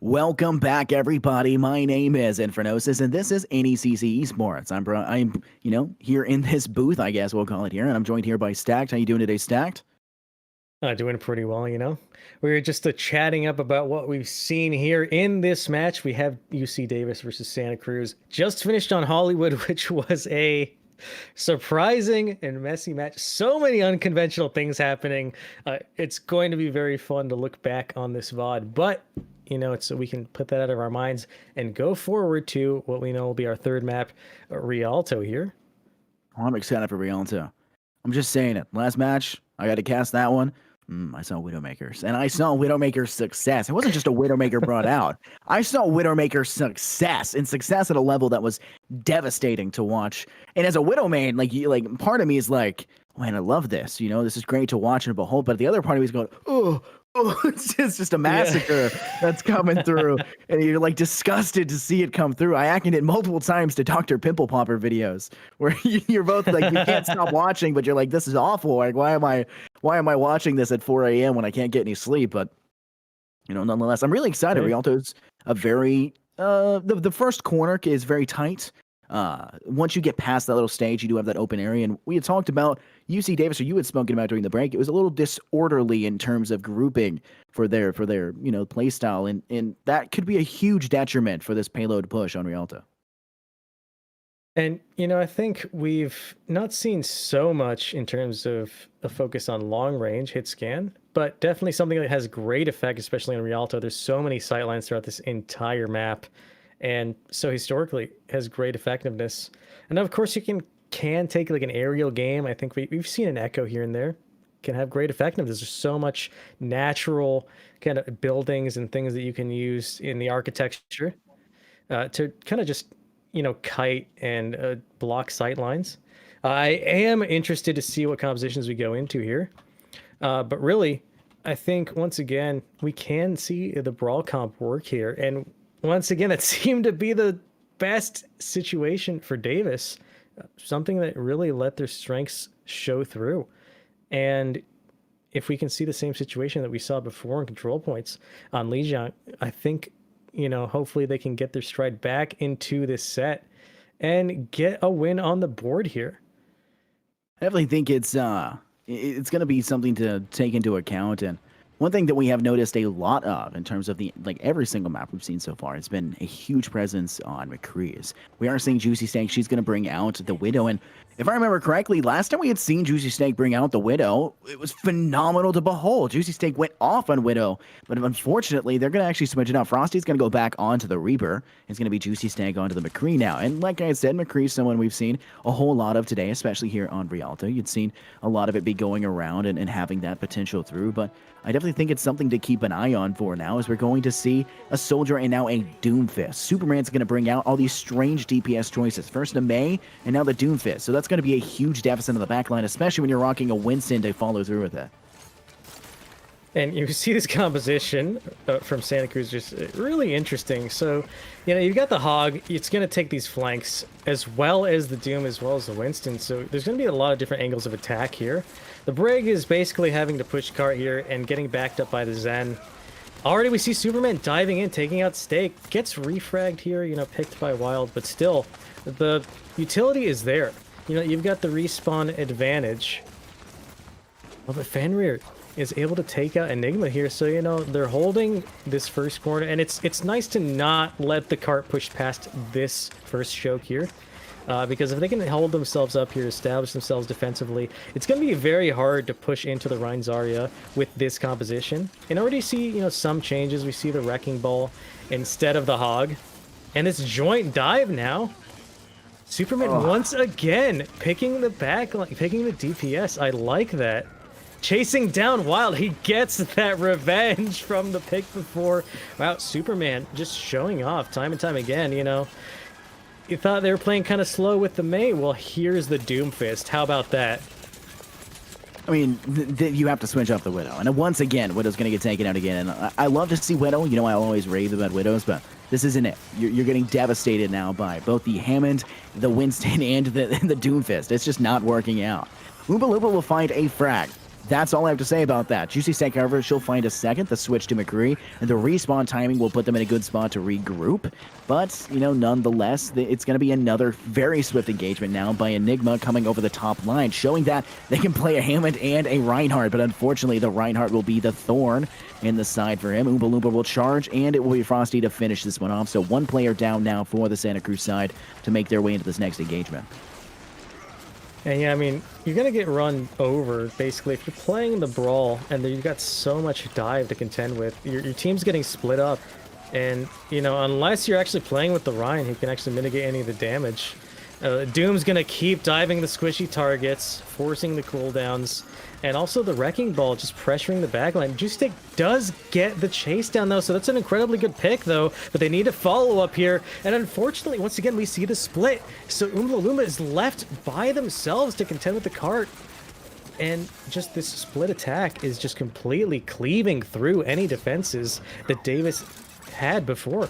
Welcome back, everybody. My name is Infernosis, and this is NECC Esports. I'm here in this booth, I guess we'll call it here, and I'm joined here by Stacked. How you doing today, Stacked? Doing pretty well, you know. We were just chatting up about what we've seen here in this match. We have UC Davis versus Santa Cruz. Just finished on Hollywood, which was a surprising and messy match. So many unconventional things happening. It's going to be very fun to look back on this VOD, but it's so we can put that out of our minds and go forward to what we know will be our third map, Rialto here. Oh, I'm excited for Rialto. I'm just saying it. Last match, I got to cast that one. I saw Widowmakers, and I saw Widowmaker's success. It wasn't just a Widowmaker brought out. I saw Widowmaker's success, and success at a level that was devastating to watch. And as a Widowmain, like part of me is like, man, I love this. This is great to watch and behold. But the other part of me is going, oh, it's just a massacre that's coming through, and you're like disgusted to see it come through. I acted it multiple times to Dr. Pimple Popper videos where you're both like, you can't stop watching, but you're like, this is awful. Like, why am I watching this at 4 a.m. when I can't get any sleep? But nonetheless, I'm really excited. Rialto's a very the first corner is very tight. Once you get past that little stage, you do have that open area, and we had talked about UC Davis, or you had spoken about during the break. It was a little disorderly in terms of grouping for their play style, and that could be a huge detriment for this payload push on Rialto. And I think we've not seen so much in terms of a focus on long range hit scan, but definitely something that has great effect, especially on Rialto. There's so many sightlines throughout this entire map. And so historically has great effectiveness. And of course you can take like an aerial game. I think we've seen an Echo here and there can have great effectiveness. There's so much natural kind of buildings and things that you can use in the architecture to kind of just, kite and block sight lines. I am interested to see what compositions we go into here. But really, I think once again, we can see the brawl comp work here. And once again, that seemed to be the best situation for Davis. something that really let their strengths show through. And if we can see the same situation that we saw before in control points on Lijiang, I think, hopefully they can get their stride back into this set and get a win on the board here. I definitely think it's going to be something to take into account. And one thing that we have noticed a lot of in terms of every single map we've seen so far, it's been a huge presence on McCree's. We are seeing Juicy Snake. She's going to bring out the Widow. And if I remember correctly, last time we had seen Juicy Snake bring out the Widow, it was phenomenal to behold. Juicy Snake went off on Widow, but unfortunately, they're going to actually switch it out. Frosty's going to go back onto the Reaper. It's going to be Juicy Snake onto the McCree now. And like I said, McCree's someone we've seen a whole lot of today, especially here on Rialto. You'd seen a lot of it be going around and having that potential through, but I definitely think it's something to keep an eye on for now, as we're going to see a Soldier and now a Doomfist. Superman's going to bring out all these strange DPS choices. First a Mei, and now the Doomfist. So that's going to be a huge deficit in the backline, especially when you're rocking a Winston to follow through with it. And you see this composition from Santa Cruz just really interesting. So, you've got the Hog. It's going to take these flanks as well as the Doom, as well as the Winston. So there's going to be a lot of different angles of attack here. The Brig is basically having to push cart here and getting backed up by the Zen. Already we see Superman diving in, taking out Stake. Gets refragged here, picked by Wild. But still, the utility is there. You've got the respawn advantage. Oh, but Fenrir is able to take out Enigma here, so they're holding this first corner, and it's nice to not let the cart push past this first choke here, because if they can hold themselves up here, establish themselves defensively, it's going to be very hard to push into the Rein Zarya with this composition. And already see some changes. We see the Wrecking Ball instead of the Hog, and this joint dive now. Superman once again picking the backline, picking the DPS. I like that. Chasing down Wild, he gets that revenge from the pick before. Wow, Superman just showing off time and time again, You thought they were playing kind of slow with the Mei. Well, here's the Doomfist. How about that? I mean, you have to switch up the Widow. And once again, Widow's going to get taken out again. And I love to see Widow. I always rave about Widows, but this isn't it. You're getting devastated now by both the Hammond, the Winston, and the Doomfist. It's just not working out. Oompa Loompa will find a frag. That's all I have to say about that. Juicy Snake, however, she'll find a second, the switch to McCree, and the respawn timing will put them in a good spot to regroup. But, nonetheless, it's going to be another very swift engagement now by Enigma coming over the top line, showing that they can play a Hammond and a Reinhardt, but unfortunately, the Reinhardt will be the thorn in the side for him. Oompa Loompa will charge, and it will be Frosty to finish this one off. So one player down now for the Santa Cruz side to make their way into this next engagement. And yeah, I mean, you're going to get run over, basically. If you're playing the Brawl and you've got so much dive to contend with, your team's getting split up. And, unless you're actually playing with the Ryan, who can actually mitigate any of the damage, Doom's going to keep diving the squishy targets, forcing the cooldowns, and also the Wrecking Ball just pressuring the backline. Juicy Snake does get the chase down, though, so that's an incredibly good pick, though. But they need a follow-up here, and unfortunately, once again, we see the split. So Oompa Loompa is left by themselves to contend with the cart. And just this split attack is just completely cleaving through any defenses that Davis had before.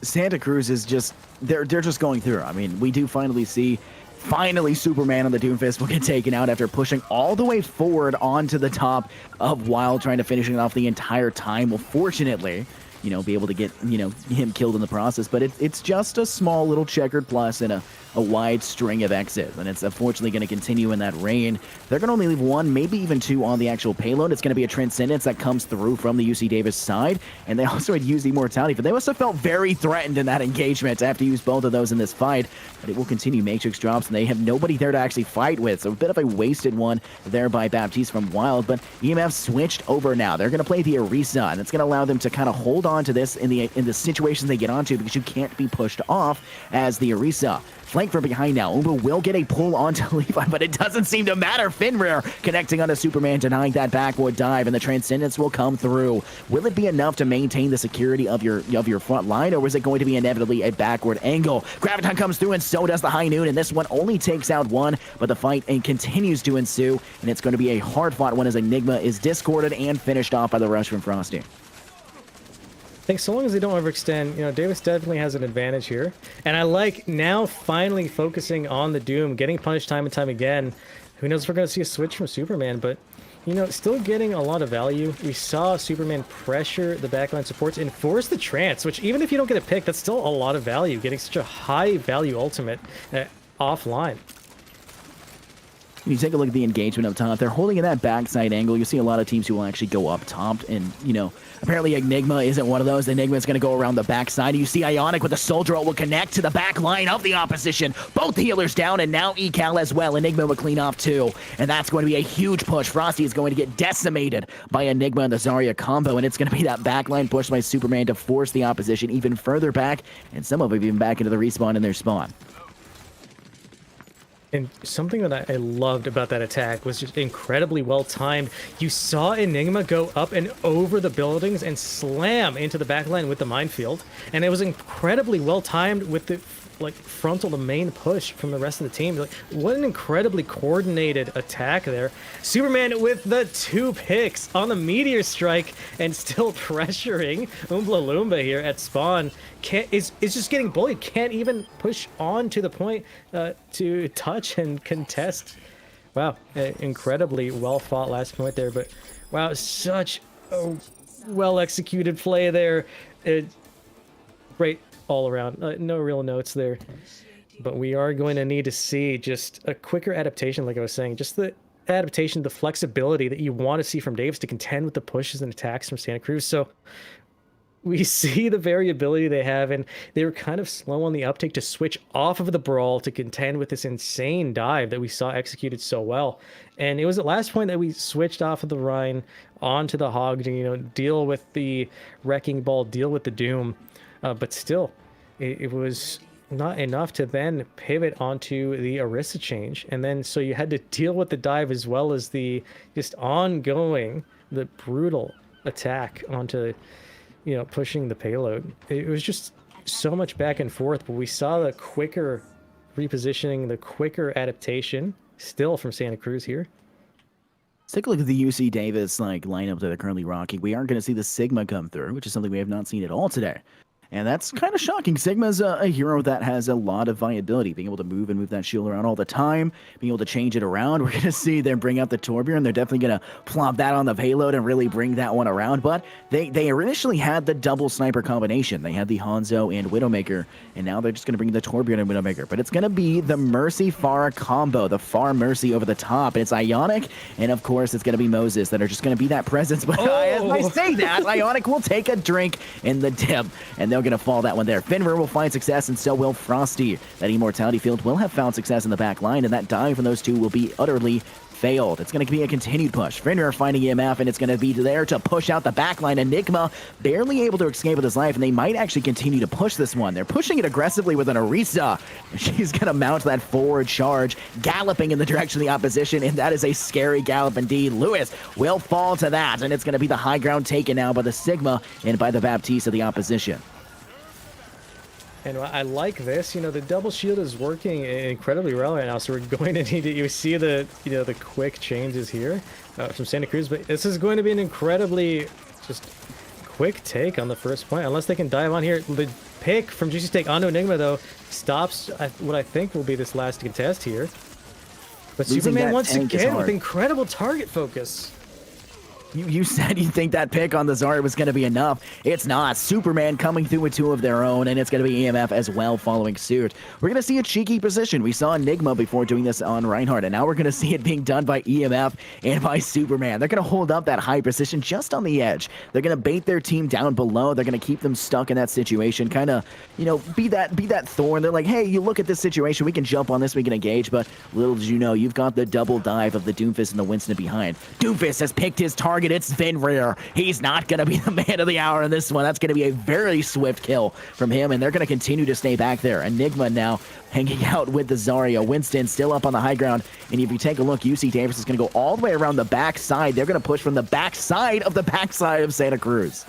Santa Cruz is just, they're just going through. I mean, we do finally see Superman on the Doomfist will get taken out after pushing all the way forward onto the top of Wild, trying to finish it off the entire time. Well, fortunately, be able to get, him killed in the process. But it's just a small little checkered plus and a wide string of exits. And it's unfortunately going to continue in that reign. They're going to only leave one, maybe even two on the actual payload. It's going to be a Transcendence that comes through from the UC Davis side. And they also had used Immortality, but they must have felt very threatened in that engagement to have to use both of those in this fight. But it will continue. Matrix drops, and they have nobody there to actually fight with. So a bit of a wasted one there by Baptiste from Wild. But EMF switched over now. They're going to play the Orisa, and it's going to allow them to kind of hold on to this in the situations they get onto, because you can't be pushed off as the Orisa. Flank from behind now. Oompa will get a pull onto Levi, but it doesn't seem to matter. Fenrir connecting onto Superman, denying that backward dive, and the Transcendence will come through. Will it be enough to maintain the security of your front line, or is it going to be inevitably a backward angle? Graviton comes through, and so does the High Noon, and this one only takes out one, but the fight continues to ensue, and it's going to be a hard-fought one as Enigma is discorded and finished off by the rush from Frosty. think so long as they don't overextend, Davis definitely has an advantage here. And I like now finally focusing on the Doom, getting punished time and time again. Who knows if we're going to see a switch from Superman, but, still getting a lot of value. We saw Superman pressure the backline supports and force the trance, which even if you don't get a pick, that's still a lot of value, getting such a high value ultimate offline. When you take a look at the engagement up top, they're holding in that backside angle. You see a lot of teams who will actually go up top, and, apparently Enigma isn't one of those. Enigma is going to go around the backside. You see Ionic with the Soldier will connect to the back line of the opposition. Both healers down, and now Ecal as well. Enigma will clean off too, and that's going to be a huge push. Frosty is going to get decimated by Enigma and the Zarya combo, and it's going to be that backline push by Superman to force the opposition even further back, and some of them even back into the respawn in their spawn. And something that I loved about that attack was just incredibly well timed. You saw Enigma go up and over the buildings and slam into the backline with the minefield. And it was incredibly well timed with the frontal to main push from the rest of the team. What an incredibly coordinated attack there. Superman with the 2 picks on the Meteor Strike and still pressuring Umbla Loomba here at spawn. Is just getting bullied. Can't even push on to the point to touch and contest. Wow, incredibly well fought last point there, but wow, such a well executed play there. Great all around. No real notes there, but we are going to need to see just a quicker adaptation, like I was saying, just the adaptation, the flexibility that you want to see from Davis to contend with the pushes and attacks from Santa Cruz. So we see the variability they have, and they were kind of slow on the uptake to switch off of the brawl to contend with this insane dive that we saw executed so well. And it was at last point that we switched off of the Rhine onto the Hog to, deal with the Wrecking Ball, deal with the Doom. But still, it was not enough to then pivot onto the Orisa change. And then so you had to deal with the dive as well as the just ongoing, the brutal attack onto, pushing the payload. It was just so much back and forth, but we saw the quicker repositioning, the quicker adaptation still from Santa Cruz here. Let's take a look at the UC Davis lineup that they're currently rocking. We aren't going to see the Sigma come through, which is something we have not seen at all today. And that's kind of shocking. Sigma's a hero that has a lot of viability, being able to move and move that shield around all the time, being able to change it around. We're going to see them bring out the Torbjorn. They're definitely going to plop that on the payload and really bring that one around. But they initially had the double sniper combination. They had the Hanzo and Widowmaker, and now they're just going to bring the Torbjorn and Widowmaker. But it's going to be the Mercy Pharah combo, the Pharah Mercy over the top. And it's Ionic, and of course it's going to be Moses that are just going to be that presence. But as I say that, Ionic will take a drink in the dip, and they're going to fall that one there. Fenrir will find success, and so will Frosty. That Immortality Field will have found success in the back line, and that dive from those two will be utterly failed. It's going to be a continued push. Fenrir finding EMF, and it's going to be there to push out the backline. Enigma barely able to escape with his life, and they might actually continue to push this one. They're pushing it aggressively with an Orisa. She's going to mount that forward charge, galloping in the direction of the opposition, and that is a scary gallop indeed. Lewis will fall to that, and it's going to be the high ground taken now by the Sigma and by the Baptiste of the opposition. And I like this, the double shield is working incredibly well right now, so we're going to need to, you see the, the quick changes here from Santa Cruz, but this is going to be an incredibly just quick take on the first point, unless they can dive on here. The pick from Juicy Steak onto Enigma, though, stops what I think will be this last contest here. But Superman once again with incredible target focus. You said you think that pick on the Zarya was going to be enough. It's not. Superman coming through with two of their own, and it's going to be EMF as well following suit. We're going to see a cheeky position. We saw Enigma before doing this on Reinhardt, and now we're going to see it being done by EMF and by Superman. They're going to hold up that high position just on the edge. They're going to bait their team down below. They're going to keep them stuck in that situation, kind of, be that thorn. They're like, hey, you look at this situation. We can jump on this. We can engage, but little did you know, you've got the double dive of the Doomfist and the Winston behind. Doomfist has picked his target. It's Fenrir. He's not going to be the man of the hour in this one. That's going to be a very swift kill from him, and they're going to continue to stay back there. Enigma now hanging out with the Zarya. Winston still up on the high ground, and if you take a look, UC Davis is going to go all the way around the backside. They're going to push from the backside of Santa Cruz.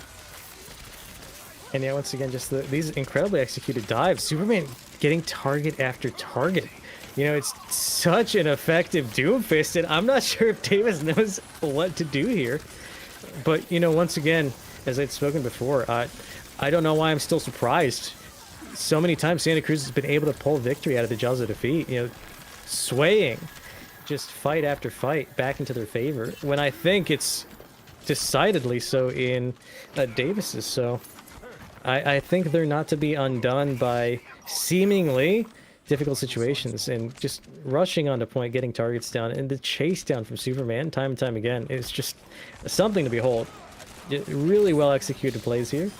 And yeah, once again, just these incredibly executed dives. Superman getting target after target. It's such an effective Doomfist, and I'm not sure if Davis knows what to do here. But, once again, as I'd spoken before, I don't know why I'm still surprised. So many times Santa Cruz has been able to pull victory out of the jaws of defeat, you know, swaying just fight after fight back into their favor, when I think it's decidedly so in Davis's. So I think they're not to be undone by seemingly difficult situations and just rushing onto point, getting targets down, and the chase down from Superman time and time again is just something to behold. Really well executed plays here.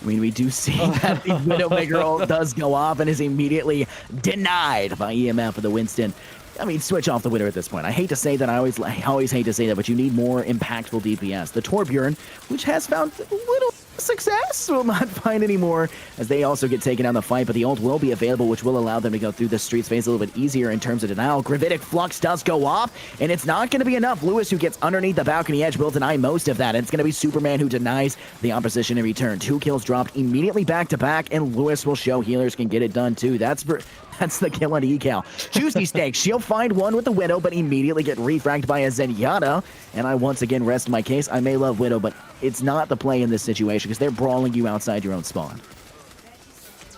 I mean, we do see that the Widowmaker ult does go off and is immediately denied by EMF for the Winston. I mean, switch off the Widow at this point. I hate to say that, I always hate to say that, but you need more impactful DPS. The Torbjorn, which has found little success, will not find any more as they also get taken on the fight, but the ult will be available, which will allow them to go through the streets phase a little bit easier in terms of denial. Gravitic Flux does go off, and it's not going to be enough. Lewis, who gets underneath the balcony edge, will deny most of that, and it's going to be Superman who denies the opposition in return. 2 kills dropped immediately back to back, and Lewis will show healers can get it done too. That's the kill on Ecal. Juicy Steak, she'll find one with the Widow, but immediately get refragged by a Zenyatta. And I once again rest my case. I may love Widow, but it's not the play in this situation because they're brawling you outside your own spawn.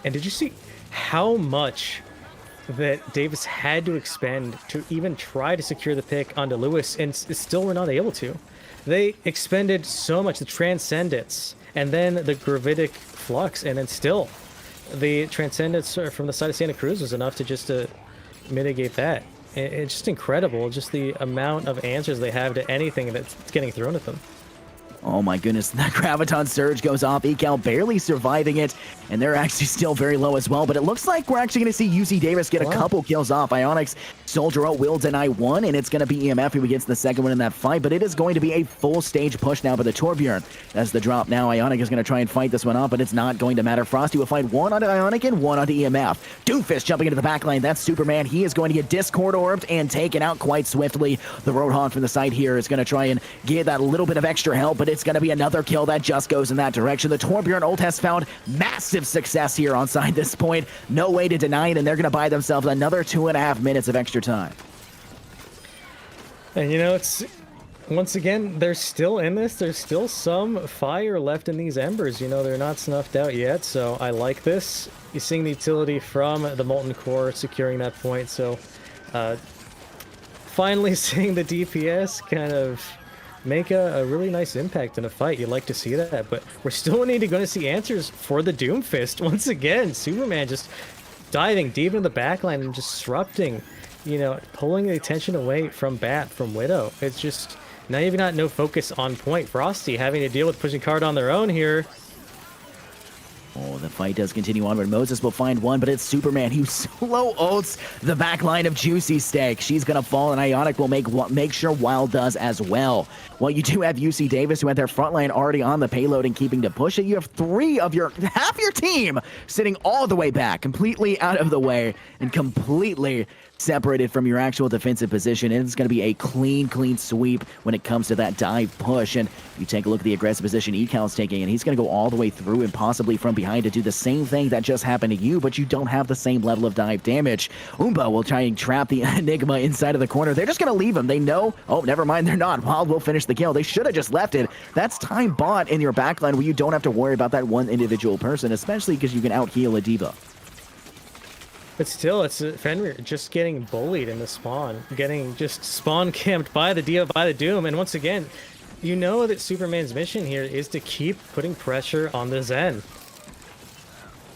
And did you see how much that Davis had to expend to even try to secure the pick onto Lewis, and still were not able to? They expended so much, the Transcendence, and then the Gravitic Flux, and then still the Transcendence from the side of Santa Cruz was enough to just mitigate that. It's just incredible, just the amount of answers they have to anything that's getting thrown at them. Oh my goodness, that Graviton Surge goes off. Ecal barely surviving it, and they're actually still very low as well. But it looks like we're actually going to see UC Davis get a couple kills off. Ionic's Soldier Ult will deny one, and it's going to be EMF who gets the second one in that fight. But it is going to be a full stage push now by the Torbjorn. As the drop now, Ionic is going to try and fight this one off, but it's not going to matter. Frosty will find one onto Ionic and one onto EMF. Doomfist jumping into the backline. That's Superman. He is going to get Discord orbed and taken out quite swiftly. The Roadhog from the side here is going to try and get that little bit of extra help, but it's going to be another kill that just goes in that direction. The Torbjorn ult has found massive success here on side this point. No way to deny it, and they're going to buy themselves another 2.5 minutes of extra time. And you know, it's once again, they're still in this. There's still some fire left in these embers. You know, they're not snuffed out yet, so I like this. You're seeing the utility from the Molten Core securing that point, so finally seeing the DPS kind of make a really nice impact in a fight. You like to see that, but we're still going to see answers for the Doomfist. Once again, Superman just diving deep into the backline and disrupting, you know, pulling the attention away from Bat, from Widow. It's just, now you've got no focus on point. Frosty having to deal with pushing card on their own here. Oh, the fight does continue on, but Moses will find one, but it's Superman who solo ults the backline of Juicy Steak. She's going to fall, and Ionic will make sure Wild does as well. Well, you do have UC Davis, who had their front line already on the payload and keeping to push it. You have half your team sitting all the way back, completely out of the way, and completely separated from your actual defensive position, and it's going to be a clean sweep when it comes to that dive push. And you take a look at the aggressive position Ecal's taking, and he's going to go all the way through and possibly from behind to do the same thing that just happened to you, but you don't have the same level of dive damage. Umba will try and trap the Enigma inside of the corner. They're just going to leave him. They know, oh, never mind, they're not. Wild will finish the kill. They should have just left it. That's time bought in your backline where you don't have to worry about that one individual person, especially because you can out-heal a diva. But still, it's Fenrir just getting bullied in the spawn, getting just spawn camped by the Diva, by the Doom, and once again, you know that Superman's mission here is to keep putting pressure on the Zen.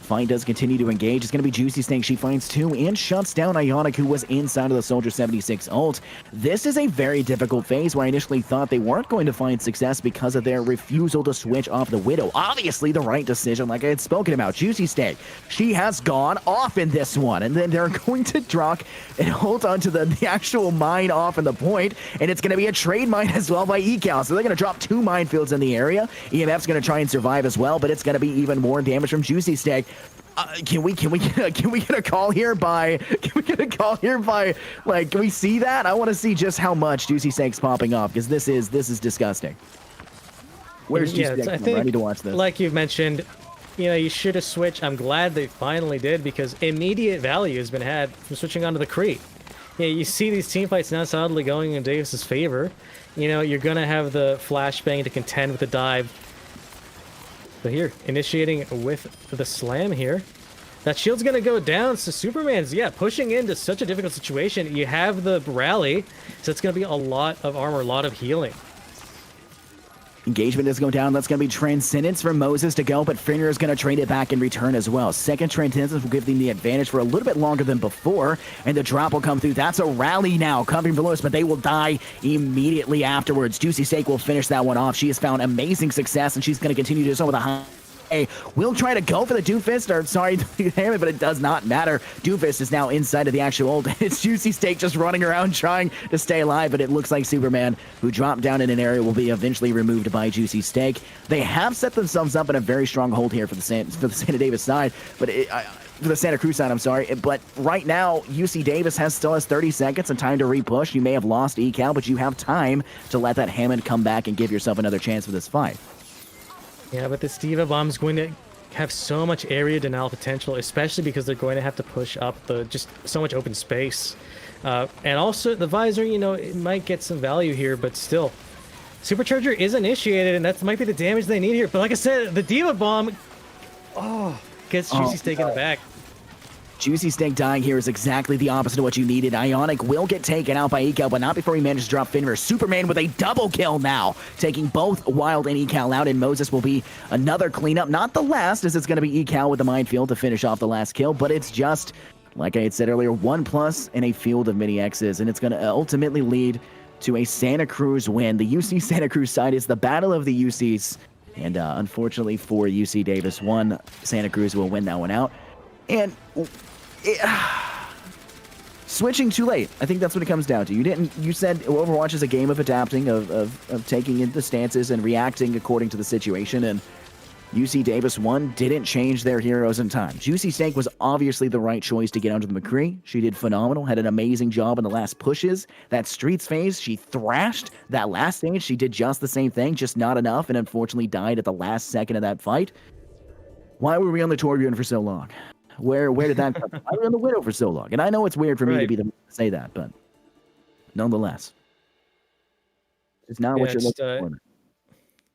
Fight does continue to engage. It's going to be Juicy Snake. She finds two and shuts down Ionic, who was inside of the Soldier 76 ult. This is a very difficult phase where I initially thought they weren't going to find success because of their refusal to switch off the Widow. Obviously, the right decision, like I had spoken about. Juicy Snake, she has gone off in this one, and then they're going to drop and hold onto the actual mine off in the point, and it's going to be a trade mine as well by Ecal. So they're going to drop 2 minefields in the area. EMF's going to try and survive as well, but it's going to be even more damage from Juicy Snake. Can we get a call here by like, can we see that? I want to see just how much Juicy Snake's popping off, because this is disgusting. Where's Juicy Snake? I'm ready to watch this. Like you've mentioned, you know, you should have switched. I'm glad they finally did, because immediate value has been had from switching onto the Cree. Yeah, you see these team fights now solidly going in Davis's favor. You know, you're gonna have the flashbang to contend with the dive. But here, initiating with the slam here. That shield's gonna go down, so Superman's, yeah, pushing into such a difficult situation. You have the rally, so it's gonna be a lot of armor, a lot of healing. Engagement is going down. That's going to be Transcendence for Moses to go, but Finner is going to trade it back in return as well. Second Transcendence will give them the advantage for a little bit longer than before, and the drop will come through. That's a rally now coming from Lewis, but they will die immediately afterwards. Juicy Steak will finish that one off. She has found amazing success, and she's going to continue to do so with a high. Will try to go for the Doomfist, or sorry, but it does not matter. Doomfist is now inside of the actual ult. It's Juicy Steak just running around trying to stay alive, but it looks like Superman, who dropped down in an area, will be eventually removed by Juicy Steak. They have set themselves up in a very strong hold here for the Santa Davis side, but for the Santa Cruz side, I'm sorry. But right now, UC Davis still has 30 seconds and time to repush. You may have lost ecal, but you have time to let that Hammond come back and give yourself another chance for this fight. Yeah, but this Diva Bomb's going to have so much area denial potential, especially because they're going to have to push up just so much open space. And also, the Visor, you know, it might get some value here, but still. Supercharger is initiated, and that might be the damage they need here. But like I said, the Diva Bomb, gets Juicy Steak in the back. Juicy Steak dying here is exactly the opposite of what you needed. Ionic will get taken out by ecal, but not before he manages to drop Finver. Superman with a double kill now, taking both Wild and ecal out, and Moses will be another cleanup. Not the last, as it's going to be ecal with the minefield to finish off the last kill, but it's just, like I had said earlier, 1+ in a field of mini X's, and it's going to ultimately lead to a Santa Cruz win. The UC Santa Cruz side is the battle of the UCs, and unfortunately for UC Davis 1, Santa Cruz will win that one out. And switching too late. I think that's what it comes down to. You said Overwatch is a game of adapting, of taking into stances and reacting according to the situation, and UC Davis 1 didn't change their heroes in time. Juicy Steak was obviously the right choice to get under the McCree. She did phenomenal, had an amazing job in the last pushes. That Streets phase, she thrashed. That last stage, she did just the same thing, just not enough, and unfortunately died at the last second of that fight. Why were we on the Torbjorn for so long? Where did that come from? I was on the Widow for so long. And I know it's weird for me to be the one to say that, but nonetheless. It's not what you're looking for.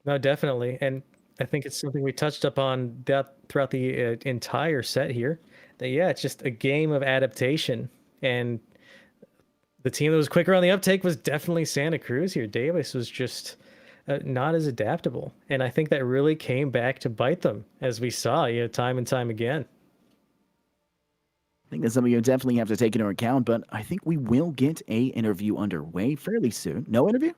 No, definitely. And I think it's something we touched upon throughout the entire set here. That, yeah, it's just a game of adaptation. And the team that was quicker on the uptake was definitely Santa Cruz here. Davis was just not as adaptable. And I think that really came back to bite them, as we saw, time and time again. I think that's something you definitely have to take into account, but I think we will get a interview underway fairly soon. No interview?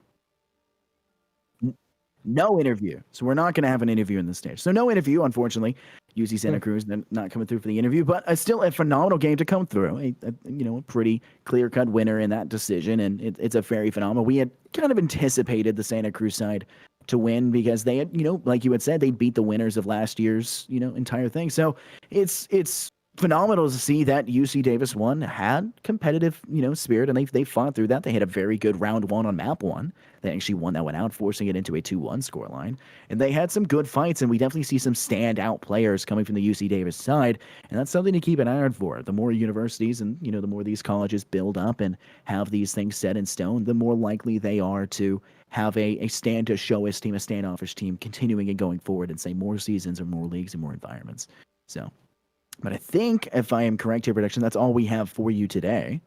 No interview. So we're not going to have an interview in this stage. So no interview, unfortunately. UC Santa Cruz not coming through for the interview, but still a phenomenal game to come through. A pretty clear-cut winner in that decision, and it's a very phenomenal. We had kind of anticipated the Santa Cruz side to win because they had, like you had said, they beat the winners of last year's, entire thing. So it's phenomenal to see that UC Davis 1 had competitive, spirit, and they fought through that. They had a very good round 1 on map 1. They actually won that one out, forcing it into a 2-1 scoreline. And they had some good fights, and we definitely see some standout players coming from the UC Davis side, and that's something to keep an eye out for. The more universities and, the more these colleges build up and have these things set in stone, the more likely they are to have a stand-to-show-us team, a standoffish team, continuing and going forward and say more seasons or more leagues and more environments. So... But I think, if I am correct here, production, that's all we have for you today.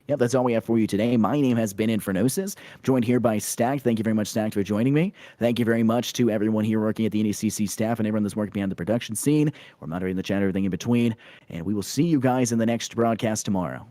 Yep, that's all we have for you today. My name has been Infernosis, joined here by Stacked. Thank you very much, Stacked, for joining me. Thank you very much to everyone here working at the NECC staff and everyone that's working behind the production scene. We're moderating the chat, everything in between. And we will see you guys in the next broadcast tomorrow.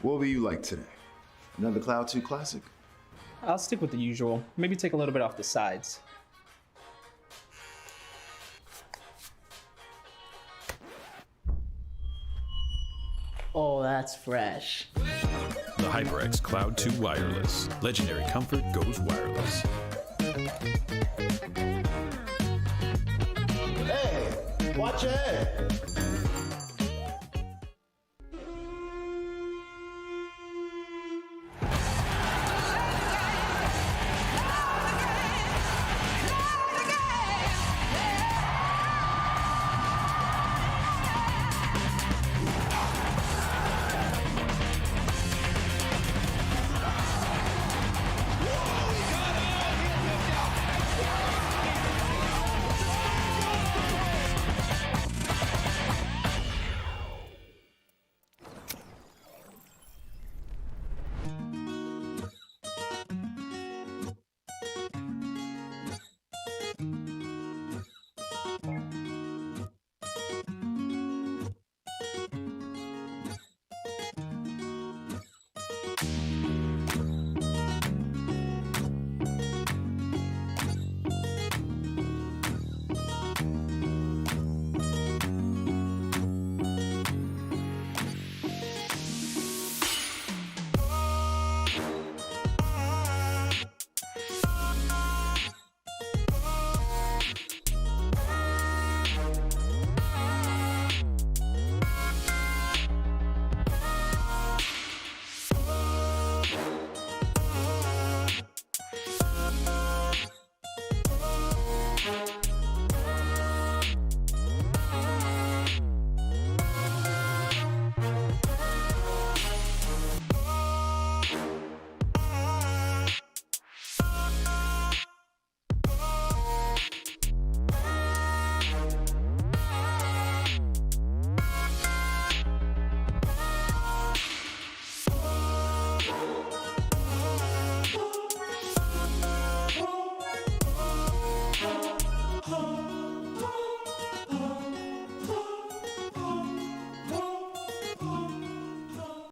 What will you like today? Another Cloud 2 classic? I'll stick with the usual. Maybe take a little bit off the sides. Oh, that's fresh. The HyperX Cloud 2 Wireless. Legendary comfort goes wireless. Hey, watch your head.